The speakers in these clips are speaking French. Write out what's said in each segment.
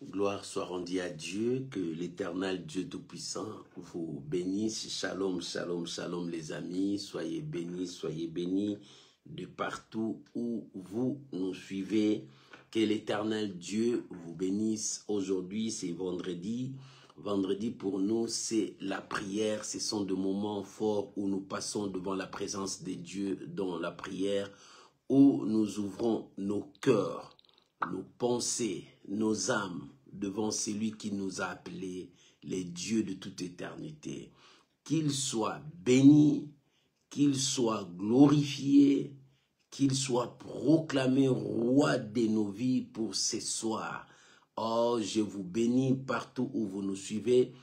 Gloire soit rendue à Dieu, que l'Éternel Dieu Tout-Puissant vous bénisse. Shalom, shalom, shalom les amis, soyez bénis de partout où vous nous suivez. Que l'Éternel Dieu vous bénisse. Aujourd'hui, c'est vendredi. Vendredi pour nous, c'est la prière. Ce sont des moments forts où nous passons devant la présence de Dieu dans la prière, où nous ouvrons nos cœurs, nos pensées, nos âmes devant celui qui nous a appelés les dieux de toute éternité. Qu'il soit béni, qu'il soit glorifié, qu'il soit proclamé roi de nos vies pour ce soir. Oh, je vous bénis partout où vous nous suivez.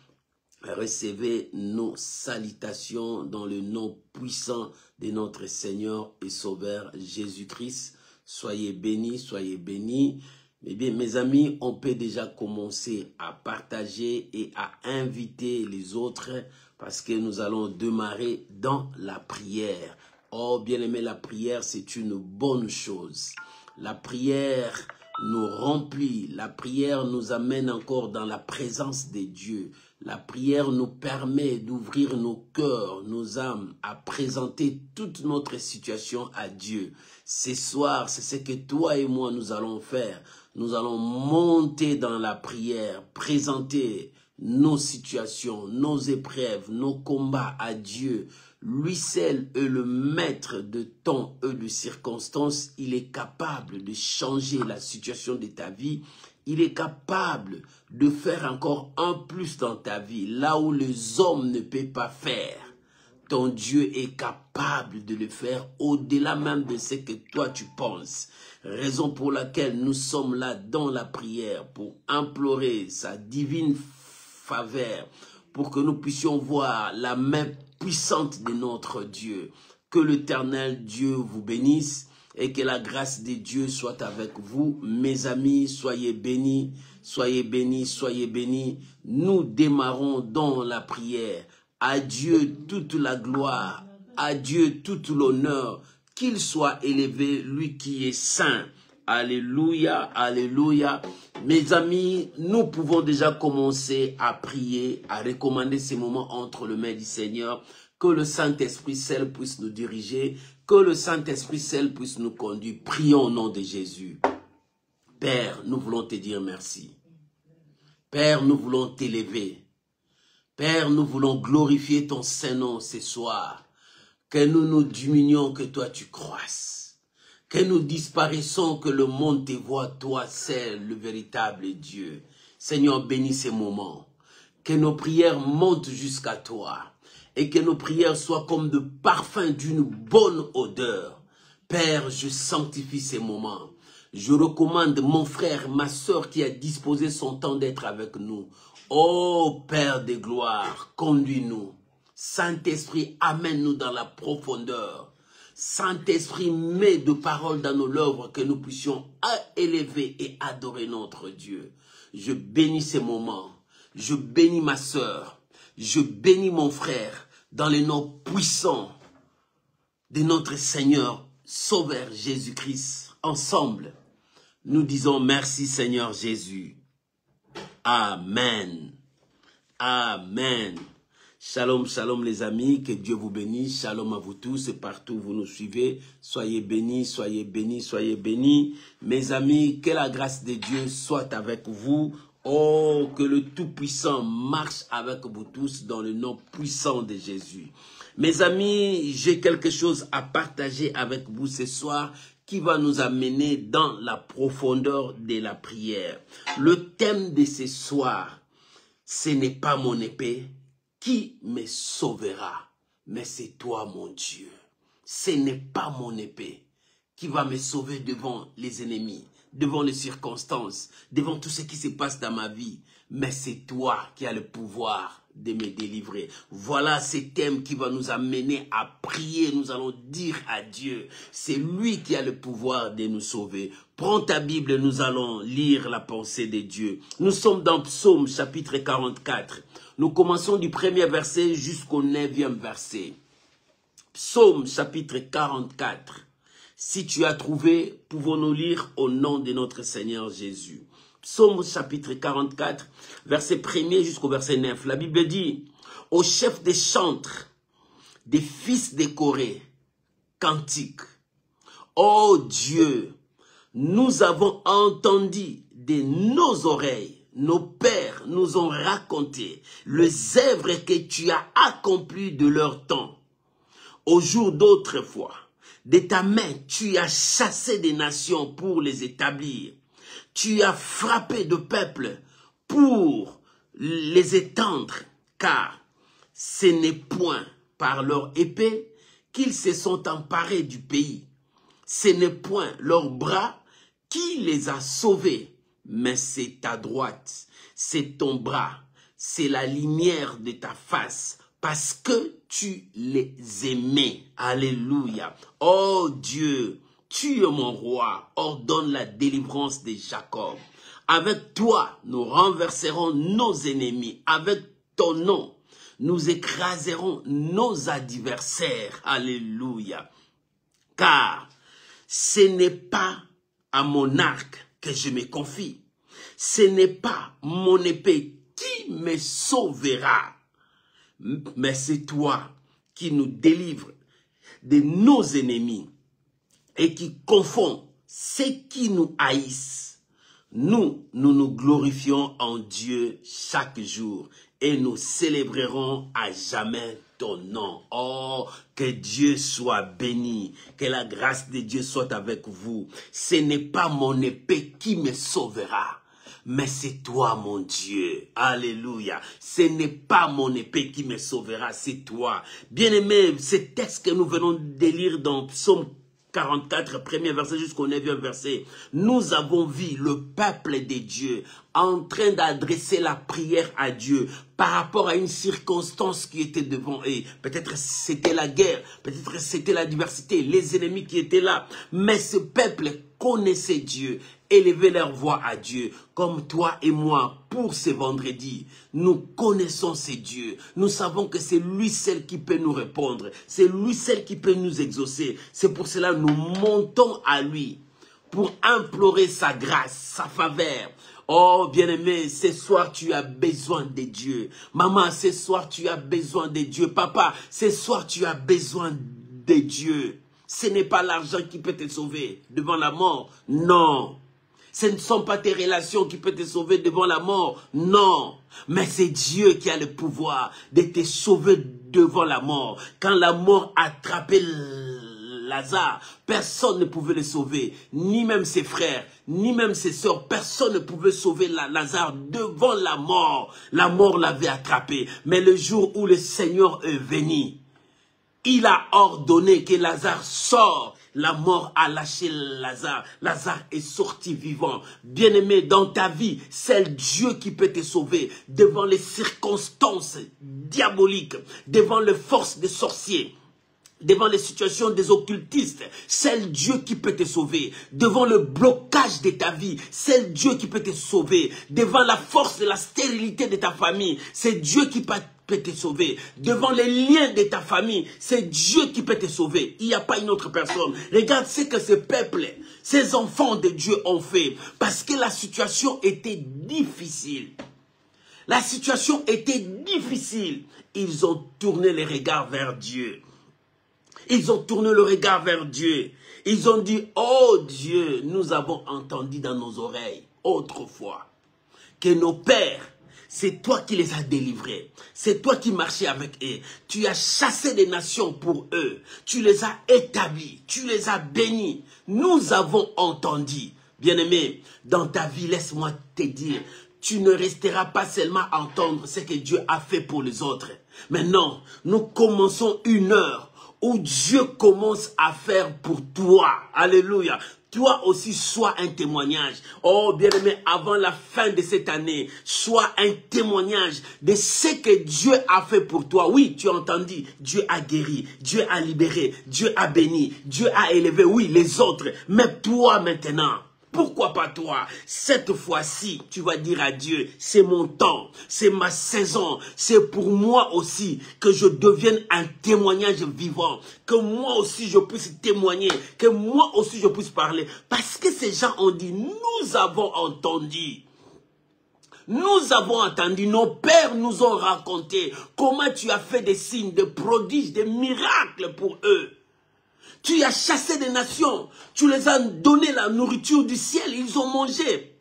Recevez nos salutations dans le nom puissant de notre Seigneur et Sauveur Jésus-Christ. Soyez bénis, soyez bénis. Eh bien, mes amis, on peut déjà commencer à partager et à inviter les autres parce que nous allons démarrer dans la prière. Oh, bien-aimé, la prière, c'est une bonne chose. La prière nous remplit. La prière nous amène encore dans la présence de Dieu. La prière nous permet d'ouvrir nos cœurs, nos âmes, à présenter toute notre situation à Dieu. Ce soir, c'est ce que toi et moi nous allons faire. Nous allons monter dans la prière, présenter nos situations, nos épreuves, nos combats à Dieu. Lui seul est le maître de temps et de circonstances. Il est capable de changer la situation de ta vie. Il est capable de faire encore un plus dans ta vie, là où les hommes ne peuvent pas faire. Ton Dieu est capable de le faire au-delà même de ce que toi tu penses. Raison pour laquelle nous sommes là dans la prière pour implorer sa divine faveur, pour que nous puissions voir la main puissante de notre Dieu. Que l'Éternel Dieu vous bénisse et que la grâce de Dieu soit avec vous. Mes amis, soyez bénis, soyez bénis, soyez bénis. Nous démarrons dans la prière. À Dieu toute la gloire, à Dieu tout l'honneur, qu'il soit élevé, lui qui est saint. Alléluia, alléluia. Mes amis, nous pouvons déjà commencer à prier, à recommander ces moments entre les mains du Seigneur. Que le Saint-Esprit seul puisse nous diriger, que le Saint-Esprit seul puisse nous conduire. Prions au nom de Jésus. Père, nous voulons te dire merci. Père, nous voulons t'élever. Père, nous voulons glorifier ton Saint-Nom ce soir. Que nous nous diminuions, que toi tu croisses. Que nous disparaissons, que le monde te voit, toi seul, le véritable Dieu. Seigneur, bénis ces moments. Que nos prières montent jusqu'à toi. Et que nos prières soient comme de parfums d'une bonne odeur. Père, je sanctifie ces moments. Je recommande mon frère, ma soeur qui a disposé son temps d'être avec nous. Ô Père de gloire, conduis-nous. Saint-Esprit, amène-nous dans la profondeur. Saint-Esprit, mets de paroles dans nos lèvres que nous puissions élever et adorer notre Dieu. Je bénis ces moments. Je bénis ma soeur. Je bénis mon frère dans le nom puissant de notre Seigneur, Sauveur Jésus-Christ. Ensemble, nous disons merci Seigneur Jésus. Amen. Amen. Shalom, shalom les amis, que Dieu vous bénisse. Shalom à vous tous et partout où vous nous suivez. Soyez bénis, soyez bénis, soyez bénis. Mes amis, que la grâce de Dieu soit avec vous. Oh, que le Tout-Puissant marche avec vous tous dans le nom puissant de Jésus. Mes amis, j'ai quelque chose à partager avec vous ce soir qui va nous amener dans la profondeur de la prière. Le thème de ce soir, ce n'est pas mon épée qui me sauvera, mais c'est toi mon Dieu. Ce n'est pas mon épée qui va me sauver devant les ennemis, devant les circonstances, devant tout ce qui se passe dans ma vie, mais c'est toi qui as le pouvoir de me délivrer. Voilà ce thème qui va nous amener à prier. Nous allons dire à Dieu, c'est lui qui a le pouvoir de nous sauver. Prends ta Bible, nous allons lire la pensée de Dieu. Nous sommes dans Psaume chapitre 44. Nous commençons du premier verset jusqu'au 9e verset. Psaume chapitre 44. Si tu as trouvé, pouvons-nous lire au nom de notre Seigneur Jésus. Psaume chapitre 44, verset 1er jusqu'au verset 9. La Bible dit, au chef des chantres, des fils des Corée, cantique. Ô Dieu, nous avons entendu de nos oreilles, nos pères nous ont raconté les œuvres que tu as accomplies de leur temps. Au jour d'autrefois, de ta main, tu as chassé des nations pour les établir. Tu as frappé de peuples pour les étendre, car ce n'est point par leur épée qu'ils se sont emparés du pays. Ce n'est point leur bras qui les a sauvés, mais c'est ta droite, c'est ton bras, c'est la lumière de ta face, parce que tu les aimais. Alléluia. Oh Dieu, tu es mon roi, ordonne la délivrance de Jacob. Avec toi, nous renverserons nos ennemis. Avec ton nom, nous écraserons nos adversaires. Alléluia. Car ce n'est pas à mon arc que je me confie. Ce n'est pas mon épée qui me sauvera. Mais c'est toi qui nous délivres de nos ennemis et qui confond ceux qui nous haïssent. Nous nous glorifions en Dieu chaque jour et nous célébrerons à jamais ton nom. Oh, que Dieu soit béni, que la grâce de Dieu soit avec vous. Ce n'est pas mon épée qui me sauvera, mais c'est toi, mon Dieu. Alléluia. Ce n'est pas mon épée qui me sauvera, c'est toi. Bien-aimé, ce texte que nous venons de lire dans Psaume 44, premier verset jusqu'au 9e verset, nous avons vu le peuple de Dieu en train d'adresser la prière à Dieu par rapport à une circonstance qui était devant eux. Peut-être c'était la guerre, peut-être c'était la diversité, les ennemis qui étaient là. Mais ce peuple connaissait Dieu, élevait leur voix à Dieu, comme toi et moi, pour ce vendredi. Nous connaissons ce Dieu. Nous savons que c'est lui seul qui peut nous répondre. C'est lui seul qui peut nous exaucer. C'est pour cela que nous montons à lui pour implorer sa grâce, sa faveur. Oh, bien-aimé, ce soir, tu as besoin de Dieu. Maman, ce soir, tu as besoin de Dieu. Papa, ce soir, tu as besoin de Dieu. Ce n'est pas l'argent qui peut te sauver devant la mort. Non. Ce ne sont pas tes relations qui peuvent te sauver devant la mort. Non. Mais c'est Dieu qui a le pouvoir de te sauver devant la mort. Quand la mort a attrapé Lazare, personne ne pouvait le sauver. Ni même ses frères, ni même ses sœurs. Personne ne pouvait sauver Lazare devant la mort. La mort l'avait attrapé. Mais le jour où le Seigneur est venu, il a ordonné que Lazare sorte. La mort a lâché Lazare. Lazare est sorti vivant. Bien-aimé, dans ta vie, c'est Dieu qui peut te sauver devant les circonstances diaboliques, devant les forces des sorciers, devant les situations des occultistes. C'est Dieu qui peut te sauver. Devant le blocage de ta vie, c'est Dieu qui peut te sauver. Devant la force de la stérilité de ta famille, c'est Dieu qui peut te sauver. Devant les liens de ta famille, c'est Dieu qui peut te sauver. Il n'y a pas une autre personne. Regarde ce que ce peuple, ces enfants de Dieu ont fait. Parce que la situation était difficile. La situation était difficile. Ils ont tourné les regards vers Dieu. Ils ont tourné le regard vers Dieu. Ils ont dit, oh Dieu, nous avons entendu dans nos oreilles autrefois que nos pères, c'est toi qui les as délivrés. C'est toi qui marchais avec eux. Tu as chassé des nations pour eux. Tu les as établis. Tu les as bénis. Nous avons entendu. Bien-aimé, dans ta vie, laisse-moi te dire, tu ne resteras pas seulement à entendre ce que Dieu a fait pour les autres. Maintenant, nous commençons une heure où Dieu commence à faire pour toi. Alléluia. Toi aussi, sois un témoignage. Oh, bien-aimé, avant la fin de cette année, sois un témoignage de ce que Dieu a fait pour toi. Oui, tu as entendu, Dieu a guéri, Dieu a libéré, Dieu a béni, Dieu a élevé, oui, les autres. Mais toi maintenant, pourquoi pas toi? Cette fois-ci, tu vas dire à Dieu, c'est mon temps, c'est ma saison, c'est pour moi aussi que je devienne un témoignage vivant, que moi aussi je puisse témoigner, que moi aussi je puisse parler. Parce que ces gens ont dit, nous avons entendu. Nous avons entendu, nos pères nous ont raconté comment tu as fait des signes, des prodiges, des miracles pour eux. Tu as chassé des nations, tu les as donné la nourriture du ciel, ils ont mangé.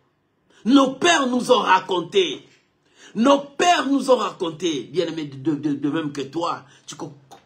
Nos pères nous ont raconté. Nos pères nous ont raconté, bien aimé, de même que toi, tu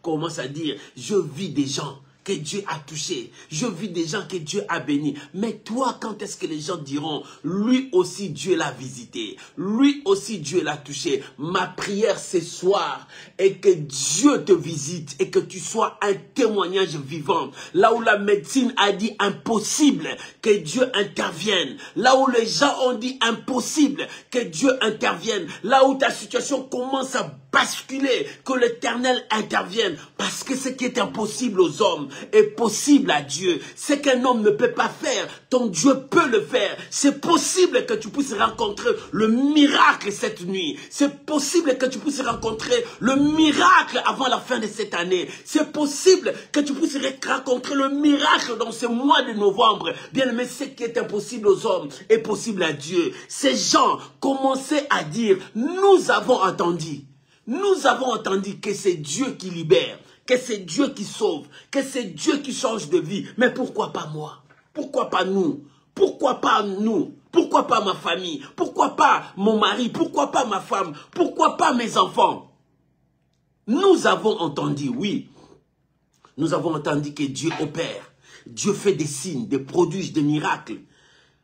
commences à dire, je vis des gens que Dieu a touchés, je vis des gens que Dieu a bénis. Mais toi, quand est-ce que les gens diront, lui aussi Dieu l'a visité, lui aussi Dieu l'a touché. Ma prière ce soir est que Dieu te visite et que tu sois un témoignage vivant. Là où la médecine a dit impossible, que Dieu intervienne. Là où les gens ont dit impossible, que Dieu intervienne. Là où ta situation commence à basculer, que l'Éternel intervienne. Parce que ce qui est impossible aux hommes est possible à Dieu. Ce qu'un homme ne peut pas faire, ton Dieu peut le faire. C'est possible que tu puisses rencontrer le miracle cette nuit. C'est possible que tu puisses rencontrer le miracle avant la fin de cette année. C'est possible que tu puisses rencontrer le miracle dans ce mois de novembre. Bien aimé, ce qui est impossible aux hommes est possible à Dieu. Ces gens commençaient à dire, nous avons entendu. Nous avons entendu que c'est Dieu qui libère, que c'est Dieu qui sauve, que c'est Dieu qui change de vie. Mais pourquoi pas moi? Pourquoi pas nous? Pourquoi pas nous? Pourquoi pas ma famille? Pourquoi pas mon mari? Pourquoi pas ma femme? Pourquoi pas mes enfants? Nous avons entendu, oui. Nous avons entendu que Dieu opère. Dieu fait des signes, des prodiges, des miracles.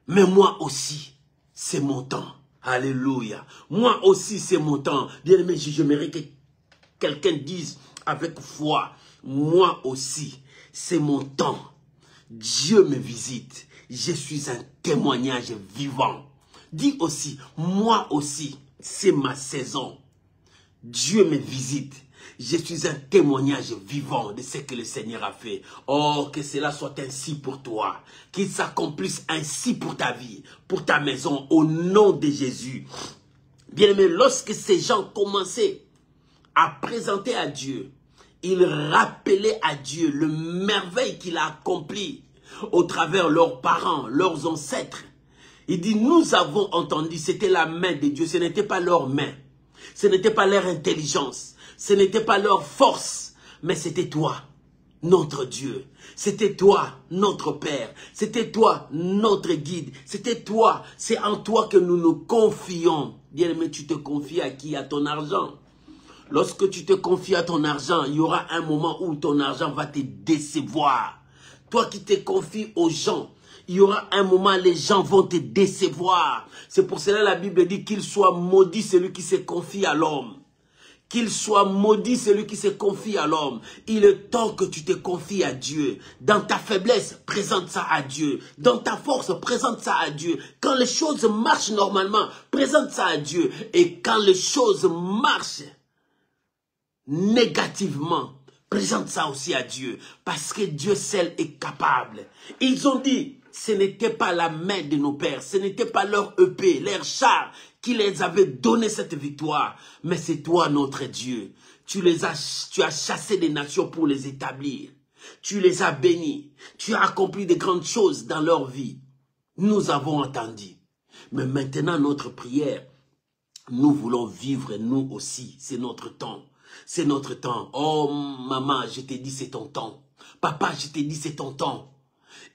Mais moi aussi, c'est mon temps. Alléluia. Moi aussi, c'est mon temps. Bien aimé, j'aimerais que quelqu'un dise avec foi, moi aussi, c'est mon temps. Dieu me visite. Je suis un témoignage vivant. Dis aussi, moi aussi, c'est ma saison. Dieu me visite. Je suis un témoignage vivant de ce que le Seigneur a fait. Oh, que cela soit ainsi pour toi. Qu'il s'accomplisse ainsi pour ta vie, pour ta maison, au nom de Jésus. Bien-aimé, lorsque ces gens commençaient à présenter à Dieu, ils rappelaient à Dieu le merveille qu'il a accompli au travers leurs parents, leurs ancêtres. Il dit, nous avons entendu, c'était la main de Dieu, ce n'était pas leur main, ce n'était pas leur intelligence. Ce n'était pas leur force, mais c'était toi, notre Dieu. C'était toi, notre Père. C'était toi, notre guide. C'était toi, c'est en toi que nous nous confions. Bien-aimé, tu te confies à qui? À ton argent. Lorsque tu te confies à ton argent, il y aura un moment où ton argent va te décevoir. Toi qui te confies aux gens, il y aura un moment où les gens vont te décevoir. C'est pour cela que la Bible dit qu'il soit maudit celui qui se confie à l'homme. Qu'il soit maudit celui qui se confie à l'homme. Il est temps que tu te confies à Dieu. Dans ta faiblesse, présente ça à Dieu. Dans ta force, présente ça à Dieu. Quand les choses marchent normalement, présente ça à Dieu. Et quand les choses marchent négativement, présente ça aussi à Dieu. Parce que Dieu seul est capable. Ils ont dit, ce n'était pas la main de nos pères, ce n'était pas leur épée, leur char qui les avait donné cette victoire. Mais c'est toi, notre Dieu. Tu as chassé des nations pour les établir. Tu les as bénis. Tu as accompli de grandes choses dans leur vie. Nous avons entendu. Mais maintenant, notre prière, nous voulons vivre nous aussi. C'est notre temps. C'est notre temps. Oh, maman, je t'ai dit c'est ton temps. Papa, je t'ai dit c'est ton temps.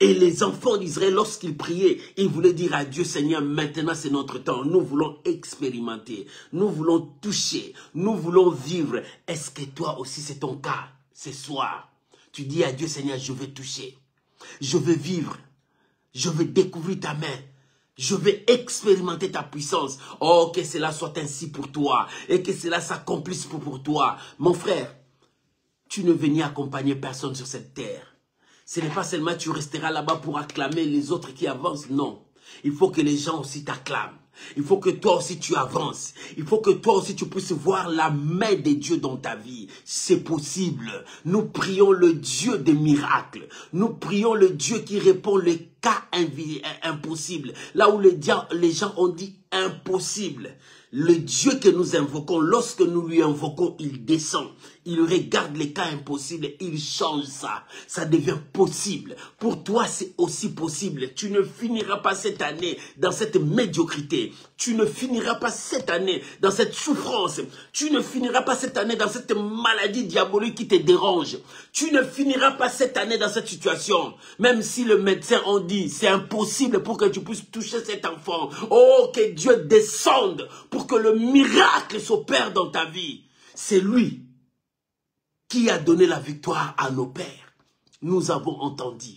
Et les enfants d'Israël, lorsqu'ils priaient, ils voulaient dire à Dieu, Seigneur, maintenant c'est notre temps. Nous voulons expérimenter, nous voulons toucher, nous voulons vivre. Est-ce que toi aussi c'est ton cas ce soir? Tu dis à Dieu, Seigneur, je veux toucher, je veux vivre, je veux découvrir ta main. Je vais expérimenter ta puissance. Oh, que cela soit ainsi pour toi. Et que cela s'accomplisse pour toi. Mon frère, tu ne veux ni accompagner personne sur cette terre. Ce n'est pas seulement tu resteras là-bas pour acclamer les autres qui avancent. Non. Il faut que les gens aussi t'acclament. Il faut que toi aussi tu avances. Il faut que toi aussi tu puisses voir la main de Dieu dans ta vie. C'est possible. Nous prions le Dieu des miracles. Nous prions le Dieu qui répond les cas impossibles, là où les gens ont dit impossible, le Dieu que nous invoquons, lorsque nous lui invoquons, il descend. Il regarde les cas impossibles, il change ça. Ça devient possible. Pour toi, c'est aussi possible. Tu ne finiras pas cette année dans cette médiocrité. Tu ne finiras pas cette année dans cette souffrance. Tu ne finiras pas cette année dans cette maladie diabolique qui te dérange. Tu ne finiras pas cette année dans cette situation. Même si le médecin en dit, c'est impossible pour que tu puisses toucher cet enfant. Oh, que Dieu descende pour que le miracle s'opère dans ta vie. C'est lui qui a donné la victoire à nos pères. Nous avons entendu.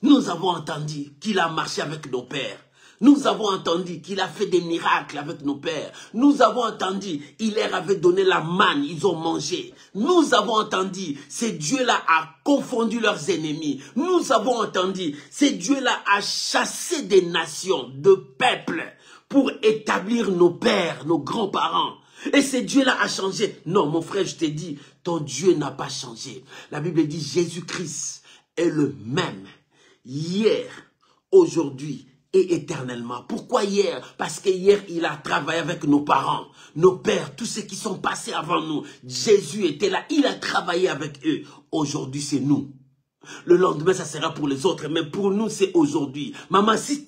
Nous avons entendu qu'il a marché avec nos pères. Nous avons entendu qu'il a fait des miracles avec nos pères. Nous avons entendu qu'il leur avait donné la manne, ils ont mangé. Nous avons entendu, ce Dieu-là a confondu leurs ennemis. Nous avons entendu, ce Dieu-là a chassé des nations, de peuples, pour établir nos pères, nos grands-parents. Et ce Dieu-là a changé. Non, mon frère, je t'ai dit, ton Dieu n'a pas changé. La Bible dit, Jésus-Christ est le même, hier, aujourd'hui et éternellement. Pourquoi hier? Parce que hier, il a travaillé avec nos parents, nos pères, tous ceux qui sont passés avant nous. Jésus était là, il a travaillé avec eux. Aujourd'hui, c'est nous. Le lendemain, ça sera pour les autres, mais pour nous, c'est aujourd'hui. Maman, si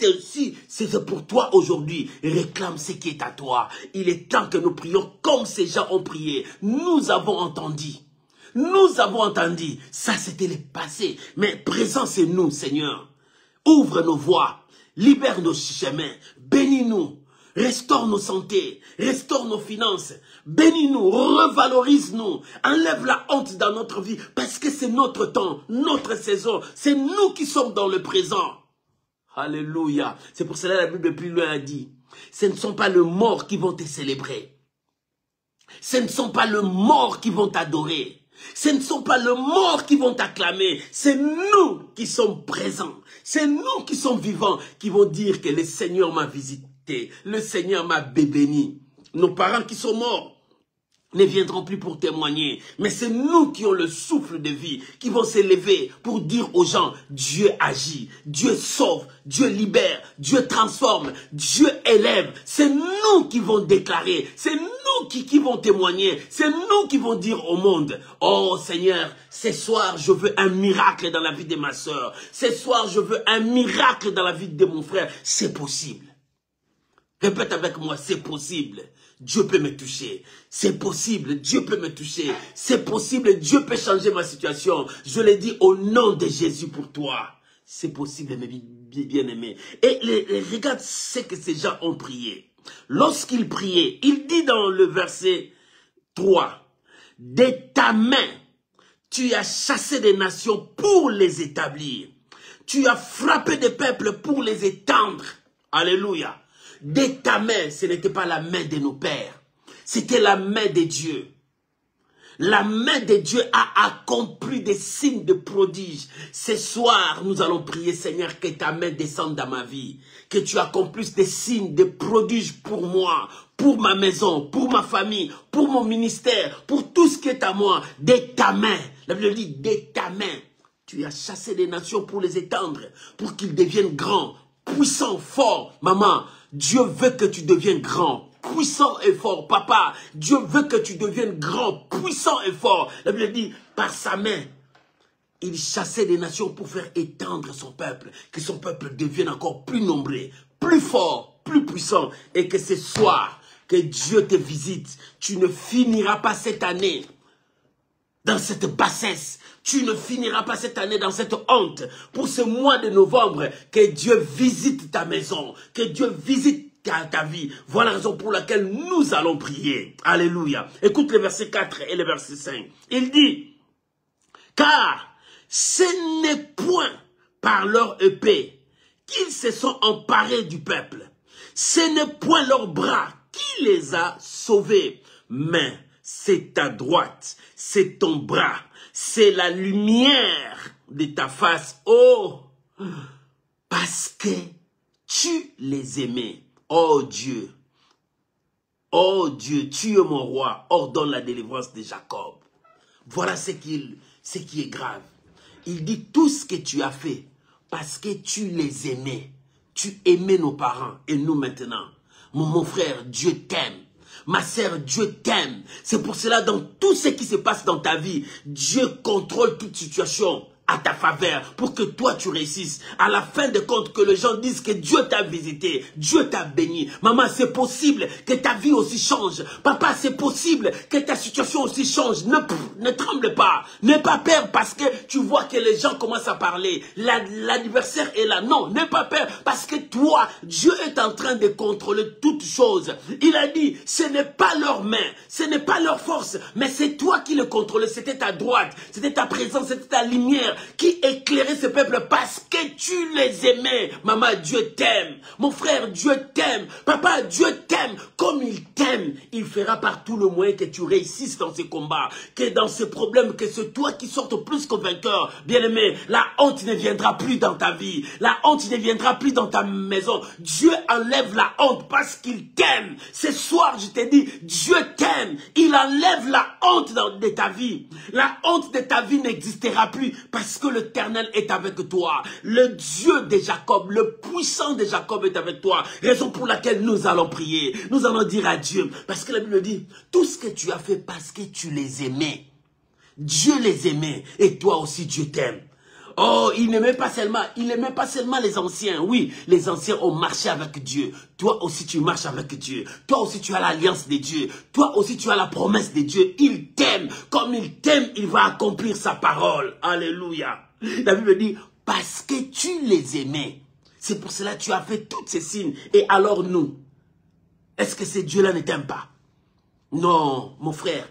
c'est pour toi aujourd'hui, réclame ce qui est à toi. Il est temps que nous prions comme ces gens ont prié. Nous avons entendu. Nous avons entendu. Ça, c'était le passé. Mais présent, c'est nous, Seigneur. Ouvre nos voies. Libère nos chemins. Bénis-nous. Restaure nos santé, restaure nos finances, bénis-nous, revalorise-nous, enlève la honte dans notre vie, parce que c'est notre temps, notre saison, c'est nous qui sommes dans le présent. Alléluia. C'est pour cela que la Bible plus loin a dit, ce ne sont pas les morts qui vont te célébrer, ce ne sont pas les morts qui vont t'adorer, ce ne sont pas les morts qui vont t'acclamer, c'est nous qui sommes présents, c'est nous qui sommes vivants, qui vont dire que le Seigneur m'a visité. Le Seigneur m'a béni. Nos parents qui sont morts ne viendront plus pour témoigner. Mais c'est nous qui avons le souffle de vie, qui vont s'élever pour dire aux gens, Dieu agit, Dieu sauve, Dieu libère, Dieu transforme, Dieu élève. C'est nous qui vont déclarer, c'est nous qui vont témoigner, c'est nous qui vont dire au monde, oh Seigneur, ce soir je veux un miracle dans la vie de ma soeur. Ce soir je veux un miracle dans la vie de mon frère. C'est possible. Répète avec moi, c'est possible. Dieu peut me toucher. C'est possible, Dieu peut me toucher. C'est possible, Dieu peut changer ma situation. Je l'ai dit au nom de Jésus pour toi. C'est possible, mes bien-aimés. Et regarde ce que ces gens ont prié. Lorsqu'ils priaient, il dit dans le verset 3, « De ta main, tu as chassé des nations pour les établir. Tu as frappé des peuples pour les étendre. » Alléluia. De ta main, ce n'était pas la main de nos pères. C'était la main de Dieu. La main de Dieu a accompli des signes de prodiges. Ce soir, nous allons prier, Seigneur, que ta main descende dans ma vie. Que tu accomplisses des signes de prodiges pour moi, pour ma maison, pour ma famille, pour mon ministère, pour tout ce qui est à moi. De ta main. La Bible dit, de ta main. Tu as chassé les nations pour les étendre, pour qu'ils deviennent grands, puissants, forts. Maman, Dieu veut que tu deviennes grand, puissant et fort. Papa, Dieu veut que tu deviennes grand, puissant et fort. La Bible dit, par sa main, il chassait des nations pour faire étendre son peuple. Que son peuple devienne encore plus nombreux, plus fort, plus puissant. Et que ce soir, que Dieu te visite. Tu ne finiras pas cette année dans cette bassesse. Tu ne finiras pas cette année dans cette honte. Pour ce mois de novembre, que Dieu visite ta maison, que Dieu visite ta vie. Voilà la raison pour laquelle nous allons prier. Alléluia. Écoute le verset 4 et le verset 5. Il dit, car ce n'est point par leur épée qu'ils se sont emparés du peuple. Ce n'est point leur bras qui les a sauvés, mais c'est ta droite, c'est ton bras, c'est la lumière de ta face. Oh, parce que tu les aimais. Oh Dieu, tu es mon roi, ordonne la délivrance de Jacob. Voilà ce qui est grave. Il dit tout ce que tu as fait parce que tu les aimais. Tu aimais nos parents et nous maintenant. Mon frère, Dieu t'aime. Ma sœur, Dieu t'aime. C'est pour cela, dans tout ce qui se passe dans ta vie, Dieu contrôle toute situation à ta faveur, pour que toi tu réussisses. À la fin de compte, que les gens disent que Dieu t'a visité, Dieu t'a béni. Maman, c'est possible que ta vie aussi change. Papa, c'est possible que ta situation aussi change. Ne tremble pas, n'aie pas peur parce que tu vois que les gens commencent à parler. L'anniversaire est là. Non, n'aie pas peur parce que toi, Dieu est en train de contrôler toutes choses. Il a dit, ce n'est pas leurs mains, ce n'est pas leur force, mais c'est toi qui le contrôlais. C'était ta droite, c'était ta présence, c'était ta lumière qui éclairait ce peuple parce que tu les aimais. Maman, Dieu t'aime. Mon frère, Dieu t'aime. Papa, Dieu t'aime. Comme il t'aime, il fera par tout le moyen que tu réussisses dans ces combats, que dans ces problèmes, que c'est toi qui sortes plus que vainqueur. Bien-aimé, la honte ne viendra plus dans ta vie. La honte ne viendra plus dans ta maison. Dieu enlève la honte parce qu'il t'aime. Ce soir, je te dis, Dieu t'aime. Il enlève la honte de ta vie. La honte de ta vie n'existera plus parce que l'Éternel est avec toi. Le Dieu de Jacob, le puissant de Jacob est avec toi. Raison pour laquelle nous allons prier. Nous allons dire à Dieu. Parce que la Bible dit, tout ce que tu as fait parce que tu les aimais. Dieu les aimait et toi aussi Dieu t'aime. Oh, il n'aimait pas seulement les anciens. Oui, les anciens ont marché avec Dieu. Toi aussi tu marches avec Dieu. Toi aussi tu as l'alliance de Dieu. Toi aussi tu as la promesse de Dieu. Il t'aime. Comme il t'aime, il va accomplir sa parole. Alléluia. La Bible dit, parce que tu les aimais. C'est pour cela que tu as fait tous ces signes. Et alors nous, est-ce que ces dieux-là ne t'aiment pas? Non, mon frère,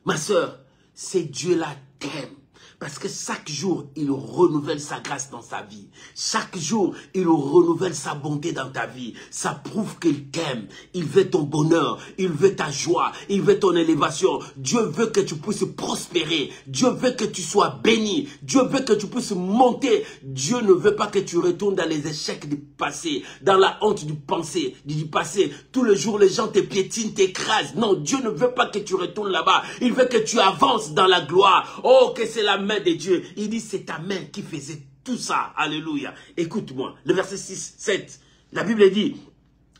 ma soeur, ces dieux-là t'aiment. Parce que chaque jour, il renouvelle sa grâce dans sa vie. Chaque jour, il renouvelle sa bonté dans ta vie. Ça prouve qu'il t'aime. Il veut ton bonheur. Il veut ta joie. Il veut ton élévation. Dieu veut que tu puisses prospérer. Dieu veut que tu sois béni. Dieu veut que tu puisses monter. Dieu ne veut pas que tu retournes dans les échecs du passé, dans la honte du passé. Tous les jours, les gens te piétinent, t'écrasent. Non, Dieu ne veut pas que tu retournes là-bas. Il veut que tu avances dans la gloire. Oh, que c'est la main de Dieu. Il dit, c'est ta main qui faisait tout ça. Alléluia. Écoute-moi. Le verset 6, 7. La Bible dit,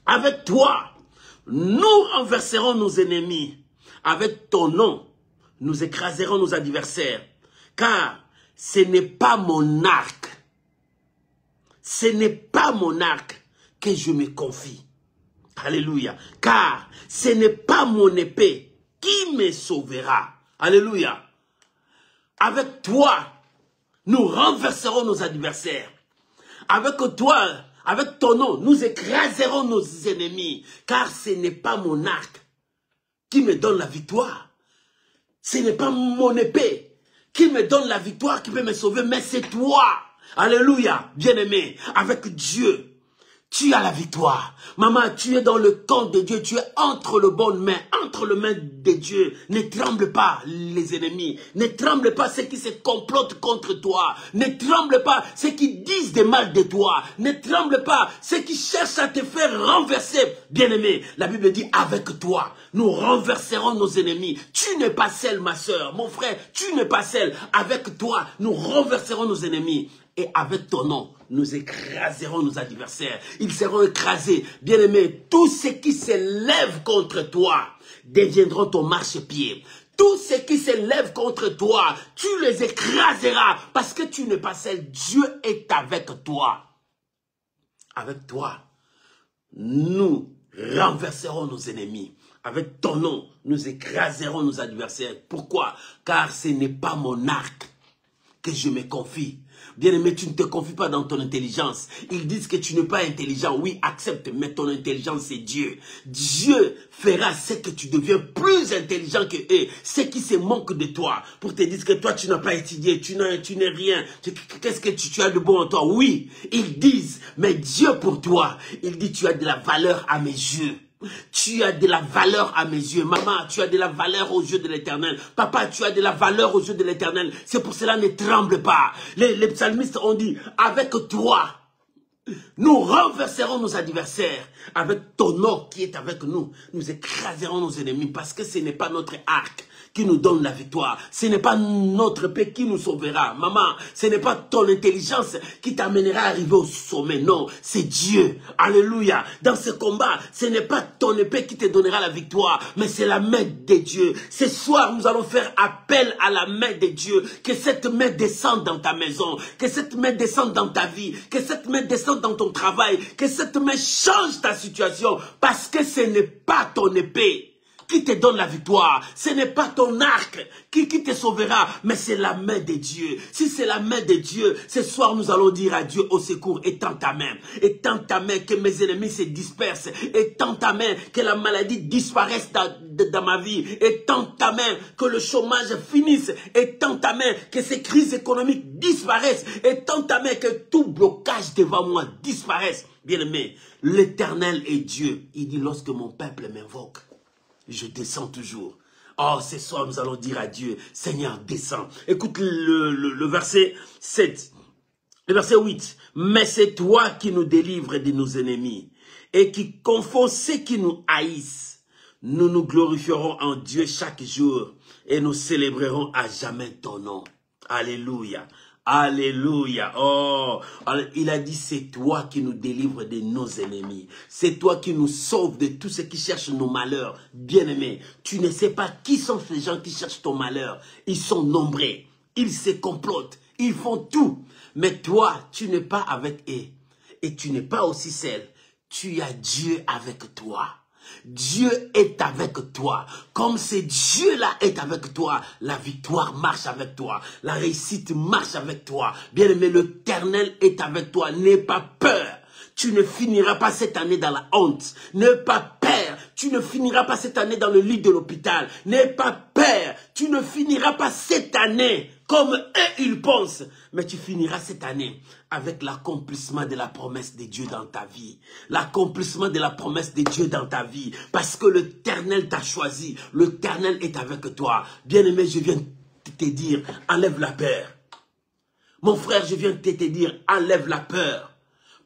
avec toi, nous renverserons nos ennemis. Avec ton nom, nous écraserons nos adversaires. Car ce n'est pas mon arc. Ce n'est pas mon arc que je me confie. Alléluia. Car ce n'est pas mon épée qui me sauvera. Alléluia. Avec toi, nous renverserons nos adversaires. Avec toi, avec ton nom, nous écraserons nos ennemis. Car ce n'est pas mon arc qui me donne la victoire. Ce n'est pas mon épée qui me donne la victoire, qui peut me sauver, mais c'est toi. Alléluia, bien-aimé, avec Dieu. Tu as la victoire. Maman, tu es dans le camp de Dieu. Tu es entre les bonnes mains, entre les mains de Dieu. Ne tremble pas les ennemis. Ne tremble pas ceux qui se complotent contre toi. Ne tremble pas ceux qui disent des mal de toi. Ne tremble pas ceux qui cherchent à te faire renverser. Bien-aimé, la Bible dit avec toi, nous renverserons nos ennemis. Tu n'es pas seul, ma soeur. Mon frère, tu n'es pas seul. Avec toi, nous renverserons nos ennemis. Et avec ton nom, nous écraserons nos adversaires. Ils seront écrasés. Bien-aimé, tous ceux qui se lèvent contre toi deviendront ton marchepied. Tous ceux qui se lèvent contre toi, tu les écraseras. Parce que tu n'es pas seul. Dieu est avec toi. Avec toi, nous renverserons nos ennemis. Avec ton nom, nous écraserons nos adversaires. Pourquoi? Car ce n'est pas mon arc que je me confie. Bien-aimé, tu ne te confies pas dans ton intelligence. Ils disent que tu n'es pas intelligent. Oui, accepte, mais ton intelligence, c'est Dieu. Dieu fera ce que tu deviens plus intelligent que eux. Ceux qui se moquent de toi pour te dire que toi, tu n'as pas étudié, tu n'es rien. Qu'est-ce que tu as de bon en toi? Oui, ils disent, mais Dieu pour toi, il dit, tu as de la valeur à mes yeux. Tu as de la valeur à mes yeux. Maman, tu as de la valeur aux yeux de l'Éternel. Papa, tu as de la valeur aux yeux de l'Éternel. C'est pour cela, ne tremble pas. Les psalmistes ont dit, avec toi, Nous renverserons nos adversaires avec ton or qui est avec nous. Nous écraserons nos ennemis parce que ce n'est pas notre arc qui nous donne la victoire. Ce n'est pas notre paix qui nous sauvera. Maman, ce n'est pas ton intelligence qui t'amènera à arriver au sommet. Non, c'est Dieu. Alléluia. Dans ce combat, ce n'est pas ton épée qui te donnera la victoire, mais c'est la main de Dieu. Ce soir, nous allons faire appel à la main de Dieu. Que cette main descende dans ta maison. Que cette main descende dans ta vie. Que cette main descende dans ton travail. Que cette main change ta situation. Parce que ce n'est pas ton épée qui te donne la victoire. Ce n'est pas ton arc qui te sauvera, mais c'est la main de Dieu. Si c'est la main de Dieu, ce soir nous allons dire à Dieu au secours, étends ta main. Étends ta main, que mes ennemis se dispersent. Étends ta main, que la maladie disparaisse dans ma vie. Étends ta main, que le chômage finisse. Étends ta main, que ces crises économiques disparaissent. Étends ta main, que tout blocage devant moi disparaisse. Bien-aimé, l'Éternel est Dieu. Il dit, lorsque mon peuple m'invoque, je descends toujours. Oh, ce soir, nous allons dire à Dieu, Seigneur, descends. Écoute le verset 7. Le verset 8. Mais c'est toi qui nous délivres de nos ennemis et qui confond ceux qui nous haïssent. Nous nous glorifierons en Dieu chaque jour et nous célébrerons à jamais ton nom. Alléluia. Alléluia. Oh, il a dit, c'est toi qui nous délivres de nos ennemis. C'est toi qui nous sauves de tous ceux qui cherchent nos malheurs. Bien-aimé, tu ne sais pas qui sont ces gens qui cherchent ton malheur. Ils sont nombreux. Ils se complotent. Ils font tout. Mais toi, tu n'es pas avec eux. Et tu n'es pas aussi seul. Tu as Dieu avec toi. Dieu est avec toi. Comme ce Dieu-là est avec toi, la victoire marche avec toi. La réussite marche avec toi. Bien-aimé, l'Éternel est avec toi. N'aie pas peur. Tu ne finiras pas cette année dans la honte. N'aie pas peur. Tu ne finiras pas cette année dans le lit de l'hôpital. N'aie pas peur. Tu ne finiras pas cette année comme eux ils pensent. Mais tu finiras cette année avec l'accomplissement de la promesse de Dieu dans ta vie. L'accomplissement de la promesse de Dieu dans ta vie. Parce que l'Éternel t'a choisi. L'Éternel est avec toi. Bien-aimé, je viens te dire, enlève la peur. Mon frère, je viens te dire, enlève la peur.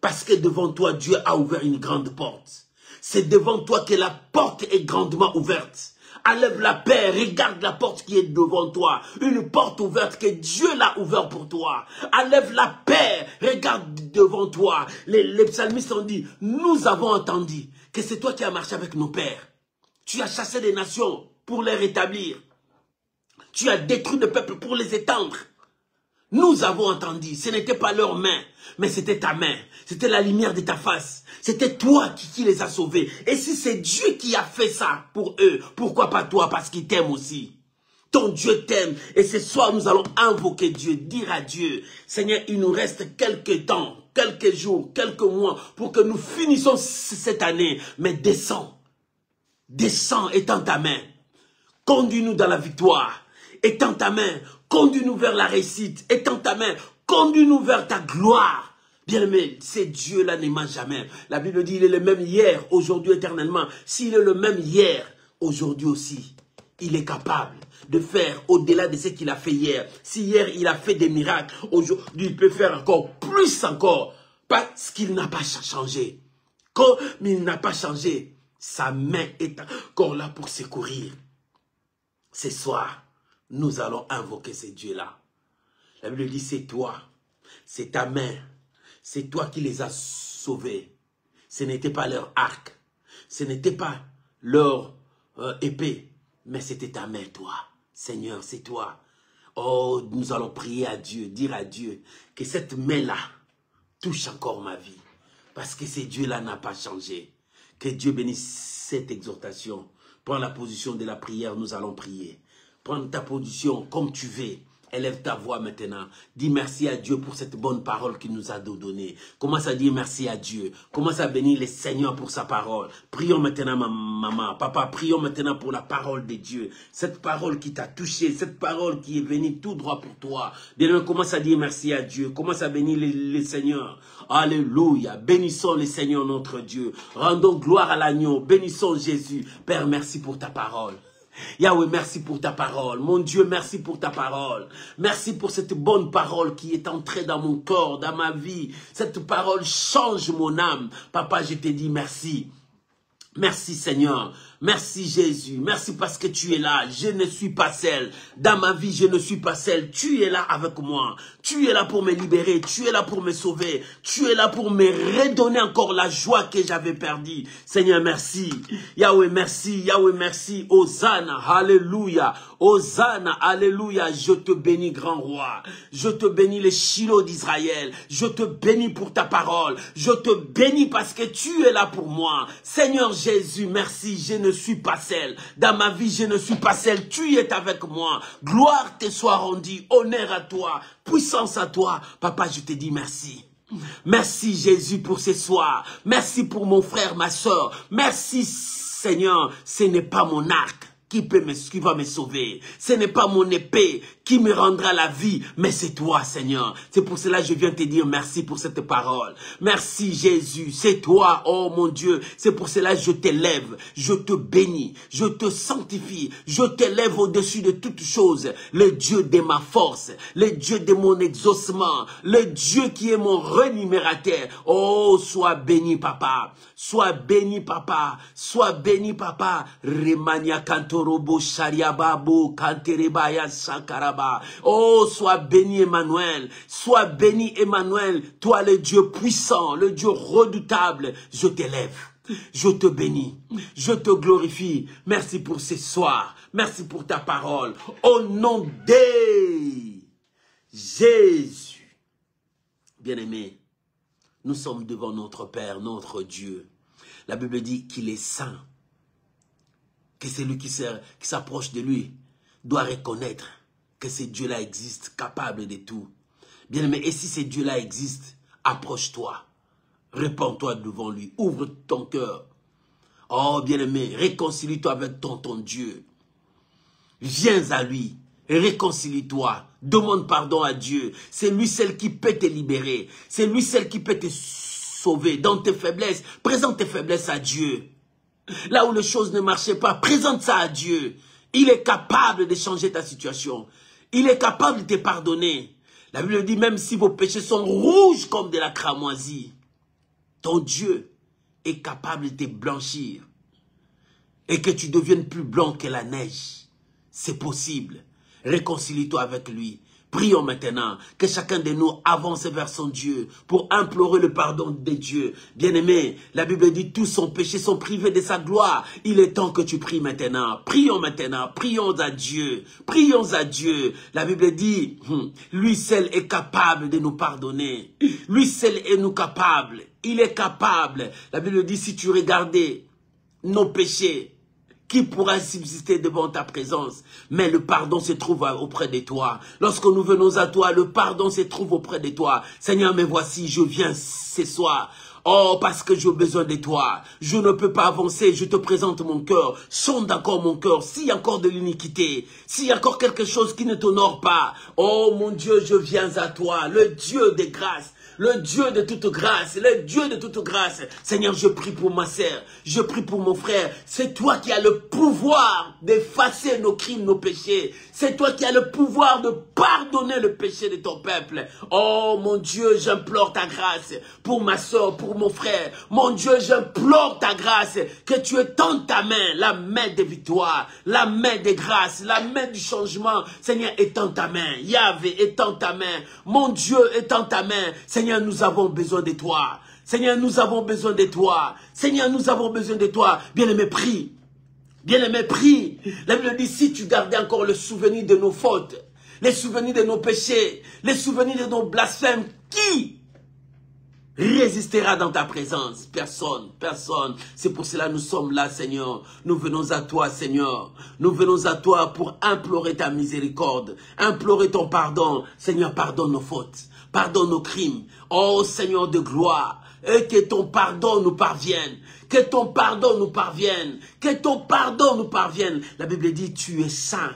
Parce que devant toi, Dieu a ouvert une grande porte. C'est devant toi que la porte est grandement ouverte. Enlève la paix, regarde la porte qui est devant toi. Une porte ouverte que Dieu l'a ouverte pour toi. Enlève la paix, regarde devant toi. Les psalmistes ont dit, nous avons entendu que c'est toi qui as marché avec nos pères. Tu as chassé des nations pour les rétablir. Tu as détruit des peuples pour les étendre. Nous avons entendu, ce n'était pas leurs mains, mais c'était ta main. C'était la lumière de ta face. C'était toi qui les a sauvés. Et si c'est Dieu qui a fait ça pour eux, pourquoi pas toi? Parce qu'il t'aime aussi. Ton Dieu t'aime. Et ce soir, nous allons invoquer Dieu, dire à Dieu, Seigneur, il nous reste quelques temps, quelques jours, quelques mois pour que nous finissions cette année. Mais descends. Descends, étends ta main. Conduis-nous dans la victoire. Étends ta main. Conduis-nous vers la réussite. Étends ta main. Conduis-nous vers ta gloire. Bien-aimé, c'est Dieu-là n'aima jamais. La Bible dit, il est le même hier, aujourd'hui, éternellement. S'il est le même hier, aujourd'hui aussi, il est capable de faire au-delà de ce qu'il a fait hier. Si hier, il a fait des miracles, aujourd'hui, il peut faire encore plus encore. Parce qu'il n'a pas changé. Comme il n'a pas changé, sa main est encore là pour secourir. Ce soir, nous allons invoquer ce Dieu-là. La Bible dit, c'est toi, c'est ta main. C'est toi qui les as sauvés. Ce n'était pas leur arc. Ce n'était pas leur épée. Mais c'était ta main, toi. Seigneur, c'est toi. Oh, nous allons prier à Dieu, dire à Dieu que cette main-là touche encore ma vie. Parce que ce Dieu-là n'a pas changé. Que Dieu bénisse cette exhortation. Prends la position de la prière, nous allons prier. Prends ta position comme tu veux. Élève ta voix maintenant. Dis merci à Dieu pour cette bonne parole qu'il nous a donnée. Commence à dire merci à Dieu. Commence à bénir le Seigneur pour sa parole. Prions maintenant, maman, papa, prions maintenant pour la parole de Dieu. Cette parole qui t'a touché, cette parole qui est venue tout droit pour toi. Bien, commence à dire merci à Dieu. Commence à bénir le Seigneur. Alléluia. Bénissons le Seigneur notre Dieu. Rendons gloire à l'agneau. Bénissons Jésus. Père, merci pour ta parole. Yahweh, merci pour ta parole. Mon Dieu, merci pour ta parole. Merci pour cette bonne parole qui est entrée dans mon corps, dans ma vie. Cette parole change mon âme. Papa, je te dis merci. Merci Seigneur, merci Jésus, merci parce que tu es là, je ne suis pas seul, dans ma vie je ne suis pas seul, tu es là avec moi, tu es là pour me libérer, tu es là pour me sauver, tu es là pour me redonner encore la joie que j'avais perdue. Seigneur, merci, Yahweh merci, Hosanna, alléluia, Hosanna, alléluia, je te bénis grand roi, je te bénis les Shiloh d'Israël, je te bénis pour ta parole, je te bénis parce que tu es là pour moi, Seigneur Jésus, merci, je ne suis pas seul. Dans ma vie, je ne suis pas seul. Tu es avec moi. Gloire te soit rendue, honneur à toi, puissance à toi. Papa, je te dis merci. Merci Jésus pour ce soir. Merci pour mon frère, ma soeur. Merci Seigneur, ce n'est pas mon arc qui va me sauver. Ce n'est pas mon épée qui me rendra la vie, mais c'est toi, Seigneur. C'est pour cela que je viens te dire merci pour cette parole. Merci, Jésus. C'est toi, oh mon Dieu. C'est pour cela que je t'élève, je te bénis, je te sanctifie, je t'élève au-dessus de toutes choses. Le Dieu de ma force, le Dieu de mon exaucement, le Dieu qui est mon renumérateur. Oh, sois béni, Papa. Sois béni, Papa. Sois béni, Papa. Remania Kantorobo Shariababo Kanterebaya Sakaraba. Oh, sois béni Emmanuel, sois béni Emmanuel, toi le Dieu puissant, le Dieu redoutable, je t'élève, je te bénis, je te glorifie, merci pour ce soir, merci pour ta parole, au nom de Jésus. Bien-aimé, nous sommes devant notre Père, notre Dieu, la Bible dit qu'il est saint, que celui qui s'approche de lui doit reconnaître que ce Dieu-là existe, capable de tout. Bien-aimé, et si ce Dieu-là existe, approche-toi, répands-toi devant lui, ouvre ton cœur. Oh, bien-aimé, réconcilie-toi avec ton Dieu. Viens à lui, réconcilie-toi, demande pardon à Dieu. C'est lui seul qui peut te libérer, c'est lui seul qui peut te sauver. Dans tes faiblesses, présente tes faiblesses à Dieu. Là où les choses ne marchaient pas, présente ça à Dieu. Il est capable de changer ta situation. Il est capable de te pardonner. La Bible dit, même si vos péchés sont rouges comme de la cramoisie, ton Dieu est capable de te blanchir. Et que tu deviennes plus blanc que la neige. C'est possible. Réconcilie-toi avec lui. Prions maintenant que chacun de nous avance vers son Dieu pour implorer le pardon de Dieu. Bien-aimé, la Bible dit tous son péché sont privés de sa gloire. Il est temps que tu pries maintenant. Prions maintenant, prions à Dieu. Prions à Dieu. La Bible dit, lui seul est capable de nous pardonner. Lui seul est nous capable. Il est capable. La Bible dit, si tu regardais nos péchés, qui pourra subsister devant ta présence? Mais le pardon se trouve auprès de toi. Lorsque nous venons à toi, le pardon se trouve auprès de toi. Seigneur, me voici, je viens ce soir. Oh, parce que j'ai besoin de toi. Je ne peux pas avancer, je te présente mon cœur. Sonde encore mon cœur. S'il y a encore de l'iniquité, s'il y a encore quelque chose qui ne t'honore pas. Oh mon Dieu, je viens à toi, le Dieu de grâce. Le Dieu de toute grâce, le Dieu de toute grâce. Seigneur, je prie pour ma sœur, je prie pour mon frère. C'est toi qui as le pouvoir d'effacer nos crimes, nos péchés. C'est toi qui as le pouvoir de pardonner le péché de ton peuple. Oh mon Dieu, j'implore ta grâce pour ma sœur, pour mon frère. Mon Dieu, j'implore ta grâce, que tu étends ta main, la main de victoire, la main de grâce, la main du changement. Seigneur, étends ta main. Yahvé, étends ta main. Mon Dieu, étends ta main. Seigneur, nous avons besoin de toi. Seigneur, nous avons besoin de toi. Seigneur, nous avons besoin de toi. Bien-aimé, prie. Bien-aimé, prie. La Bible dit, si tu gardais encore le souvenir de nos fautes, les souvenirs de nos péchés, les souvenirs de nos blasphèmes, qui résistera dans ta présence? Personne, personne. C'est pour cela que nous sommes là, Seigneur. Nous venons à toi, Seigneur. Nous venons à toi pour implorer ta miséricorde, implorer ton pardon. Seigneur, pardonne nos fautes, pardonne nos crimes. Oh Seigneur de gloire, et que ton pardon nous parvienne. Que ton pardon nous parvienne. Que ton pardon nous parvienne. La Bible dit, tu es saint.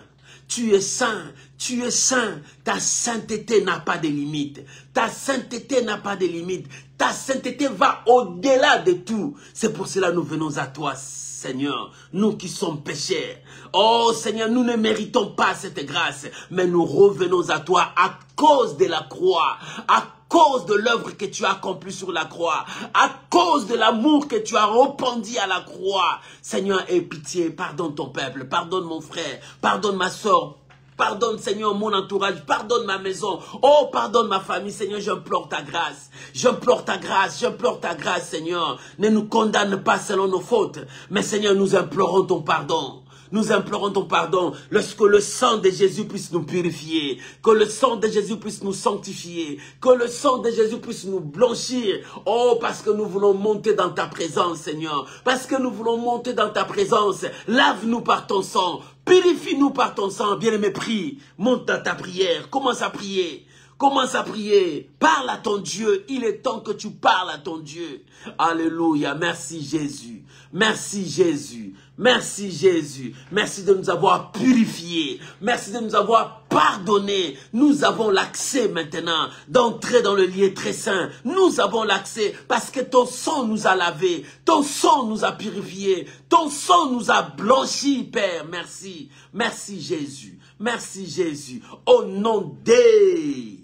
Tu es saint, tu es saint. Ta sainteté n'a pas de limite. Ta sainteté n'a pas de limite. Ta sainteté va au-delà de tout. C'est pour cela que nous venons à toi, Seigneur, nous qui sommes pécheurs. Oh Seigneur, nous ne méritons pas cette grâce, mais nous revenons à toi à cause de la croix, à cause de l'œuvre que tu as accomplie sur la croix, à cause de l'amour que tu as répandu à la croix. Seigneur, aie pitié, pardonne ton peuple, pardonne mon frère, pardonne ma soeur, pardonne, Seigneur, mon entourage. Pardonne ma maison. Oh, pardonne ma famille. Seigneur, j'implore ta grâce. J'implore ta grâce. J'implore ta grâce, Seigneur. Ne nous condamne pas selon nos fautes. Mais, Seigneur, nous implorons ton pardon. Nous implorons ton pardon, lorsque le sang de Jésus puisse nous purifier, que le sang de Jésus puisse nous sanctifier, que le sang de Jésus puisse nous blanchir. Oh, parce que nous voulons monter dans ta présence, Seigneur. Parce que nous voulons monter dans ta présence. Lave-nous par ton sang. Purifie-nous par ton sang. Bien-aimé, prie. Monte dans ta prière. Commence à prier. Commence à prier. Parle à ton Dieu. Il est temps que tu parles à ton Dieu. Alléluia. Merci Jésus. Merci Jésus. Merci Jésus. Merci de nous avoir purifiés. Merci de nous avoir pardonnés. Nous avons l'accès maintenant d'entrer dans le lieu très saint. Nous avons l'accès parce que ton sang nous a lavés. Ton sang nous a purifiés. Ton sang nous a blanchis, Père. Merci. Merci Jésus. Merci Jésus. Au nom de